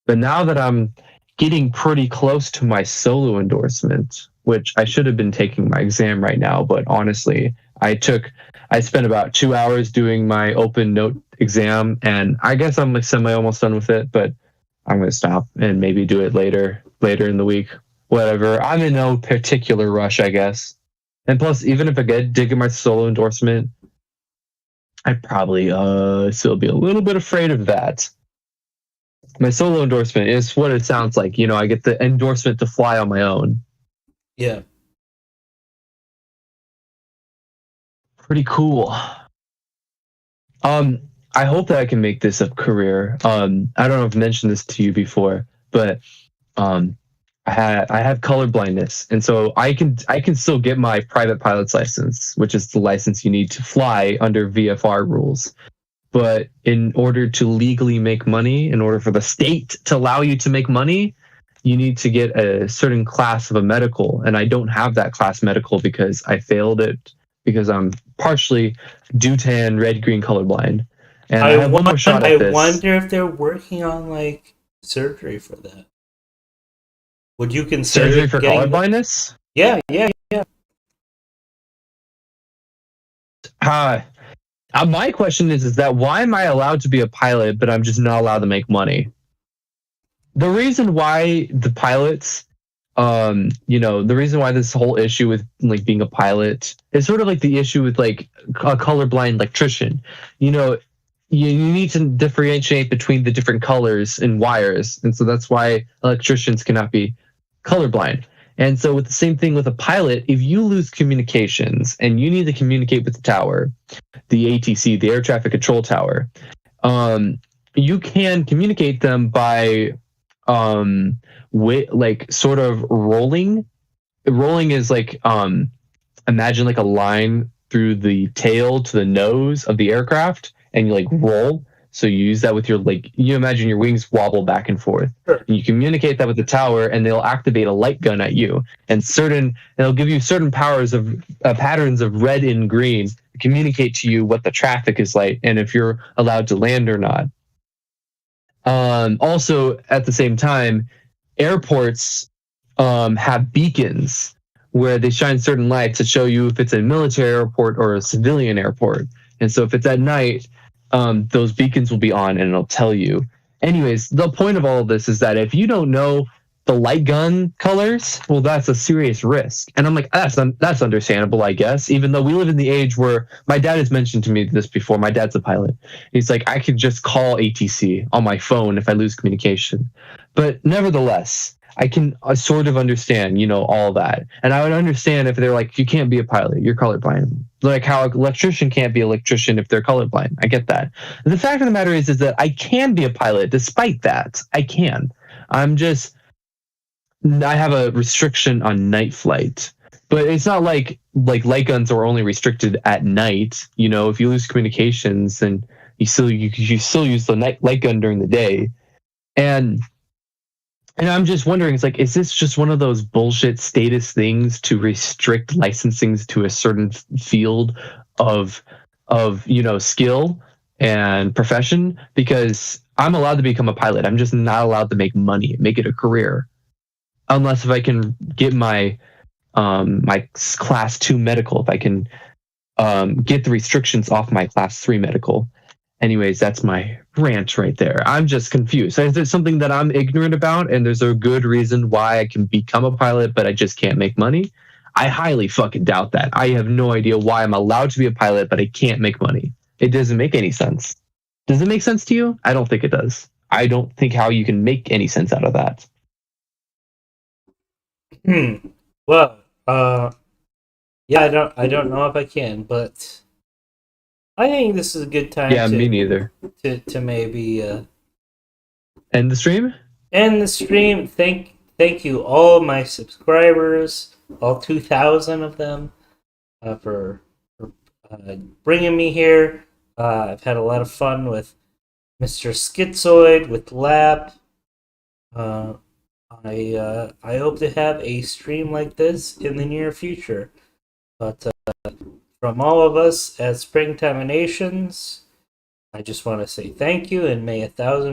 But now that I'm getting pretty close to my solo endorsement, which I should have been taking my exam right now, but honestly, I spent about 2 hours doing my open note exam, and I guess I'm like semi almost done with it, but I'm going to stop and maybe do it later in the week. Whatever. I'm in no particular rush, I guess. And plus, even if I did get my solo endorsement, I'd probably still be a little bit afraid of that. My solo endorsement is what it sounds like. You know, I get the endorsement to fly on my own. Yeah. Pretty cool. I hope that I can make this a career. I don't know if I've mentioned this to you before, but I have color blindness, and so I can still get my private pilot's license, which is the license you need to fly under VFR rules. But in order to legally make money, in order for the state to allow you to make money, you need to get a certain class of a medical, and I don't have that class medical because I failed it because I'm partially Dutan red-green colorblind. And I have one more shot at this. I wonder if they're working on like surgery for that. Would you consider Surgery for getting... colorblindness? Yeah. My question is that why am I allowed to be a pilot, but I'm just not allowed to make money? The reason why the pilots, the reason why this whole issue with like being a pilot is sort of like the issue with like a colorblind electrician. You know, you need to differentiate between the different colors in wires, and so that's why electricians cannot be colorblind. And so with the same thing with a pilot, if you lose communications and you need to communicate with the tower, the ATC, the air traffic control tower, you can communicate them by sort of rolling. Rolling is like imagine like a line through the tail to the nose of the aircraft, and you like roll. So you use that with your, like, you imagine your wings wobble back and forth. Sure. And you communicate that with the tower, and they'll activate a light gun at you. And they'll give you certain powers of patterns of red and green to communicate to you what the traffic is like and if you're allowed to land or not. Also, at the same time, airports have beacons where they shine certain lights to show you if it's a military airport or a civilian airport. And so if it's at night, those beacons will be on and it'll tell you. Anyways, the point of all of this is that if you don't know the light gun colors, well, that's a serious risk. And I'm like, that's understandable, I guess, even though we live in the age where my dad has mentioned to me this before. My dad's a pilot. He's like, I could just call ATC on my phone if I lose communication. But nevertheless, I can sort of understand, all that. And I would understand if they're like, you can't be a pilot, you're colorblind. Like how an electrician can't be an electrician if they're colorblind. I get that. The fact of the matter is that I can be a pilot despite that. I can. I have a restriction on night flight. But it's not like light guns are only restricted at night. If you lose communications, then you still use the light gun during the day. And I'm just wondering, it's like, is this just one of those bullshit status things to restrict licensings to a certain field of skill and profession? Because I'm allowed to become a pilot. I'm just not allowed to make money, make it a career, unless if I can get my my class 2 medical, if I can get the restrictions off my class 3 medical. Anyways, that's my rant right there. I'm just confused. Is it something that I'm ignorant about and there's a good reason why I can become a pilot, but I just can't make money? I highly fucking doubt that. I have no idea why I'm allowed to be a pilot, but I can't make money. It doesn't make any sense. Does it make sense to you? I don't think it does. I don't think how you can make any sense out of that. Well, yeah, I don't know if I can, but I think this is a good time. Yeah, me neither. To maybe end the stream. End the stream. Thank you all my subscribers, all 2,000 of them, for bringing me here. I've had a lot of fun with Mr. Schizoid, with Lap. I hope to have a stream like this in the near future. But from all of us at Springtime Nations, I just want to say thank you, and may 1,000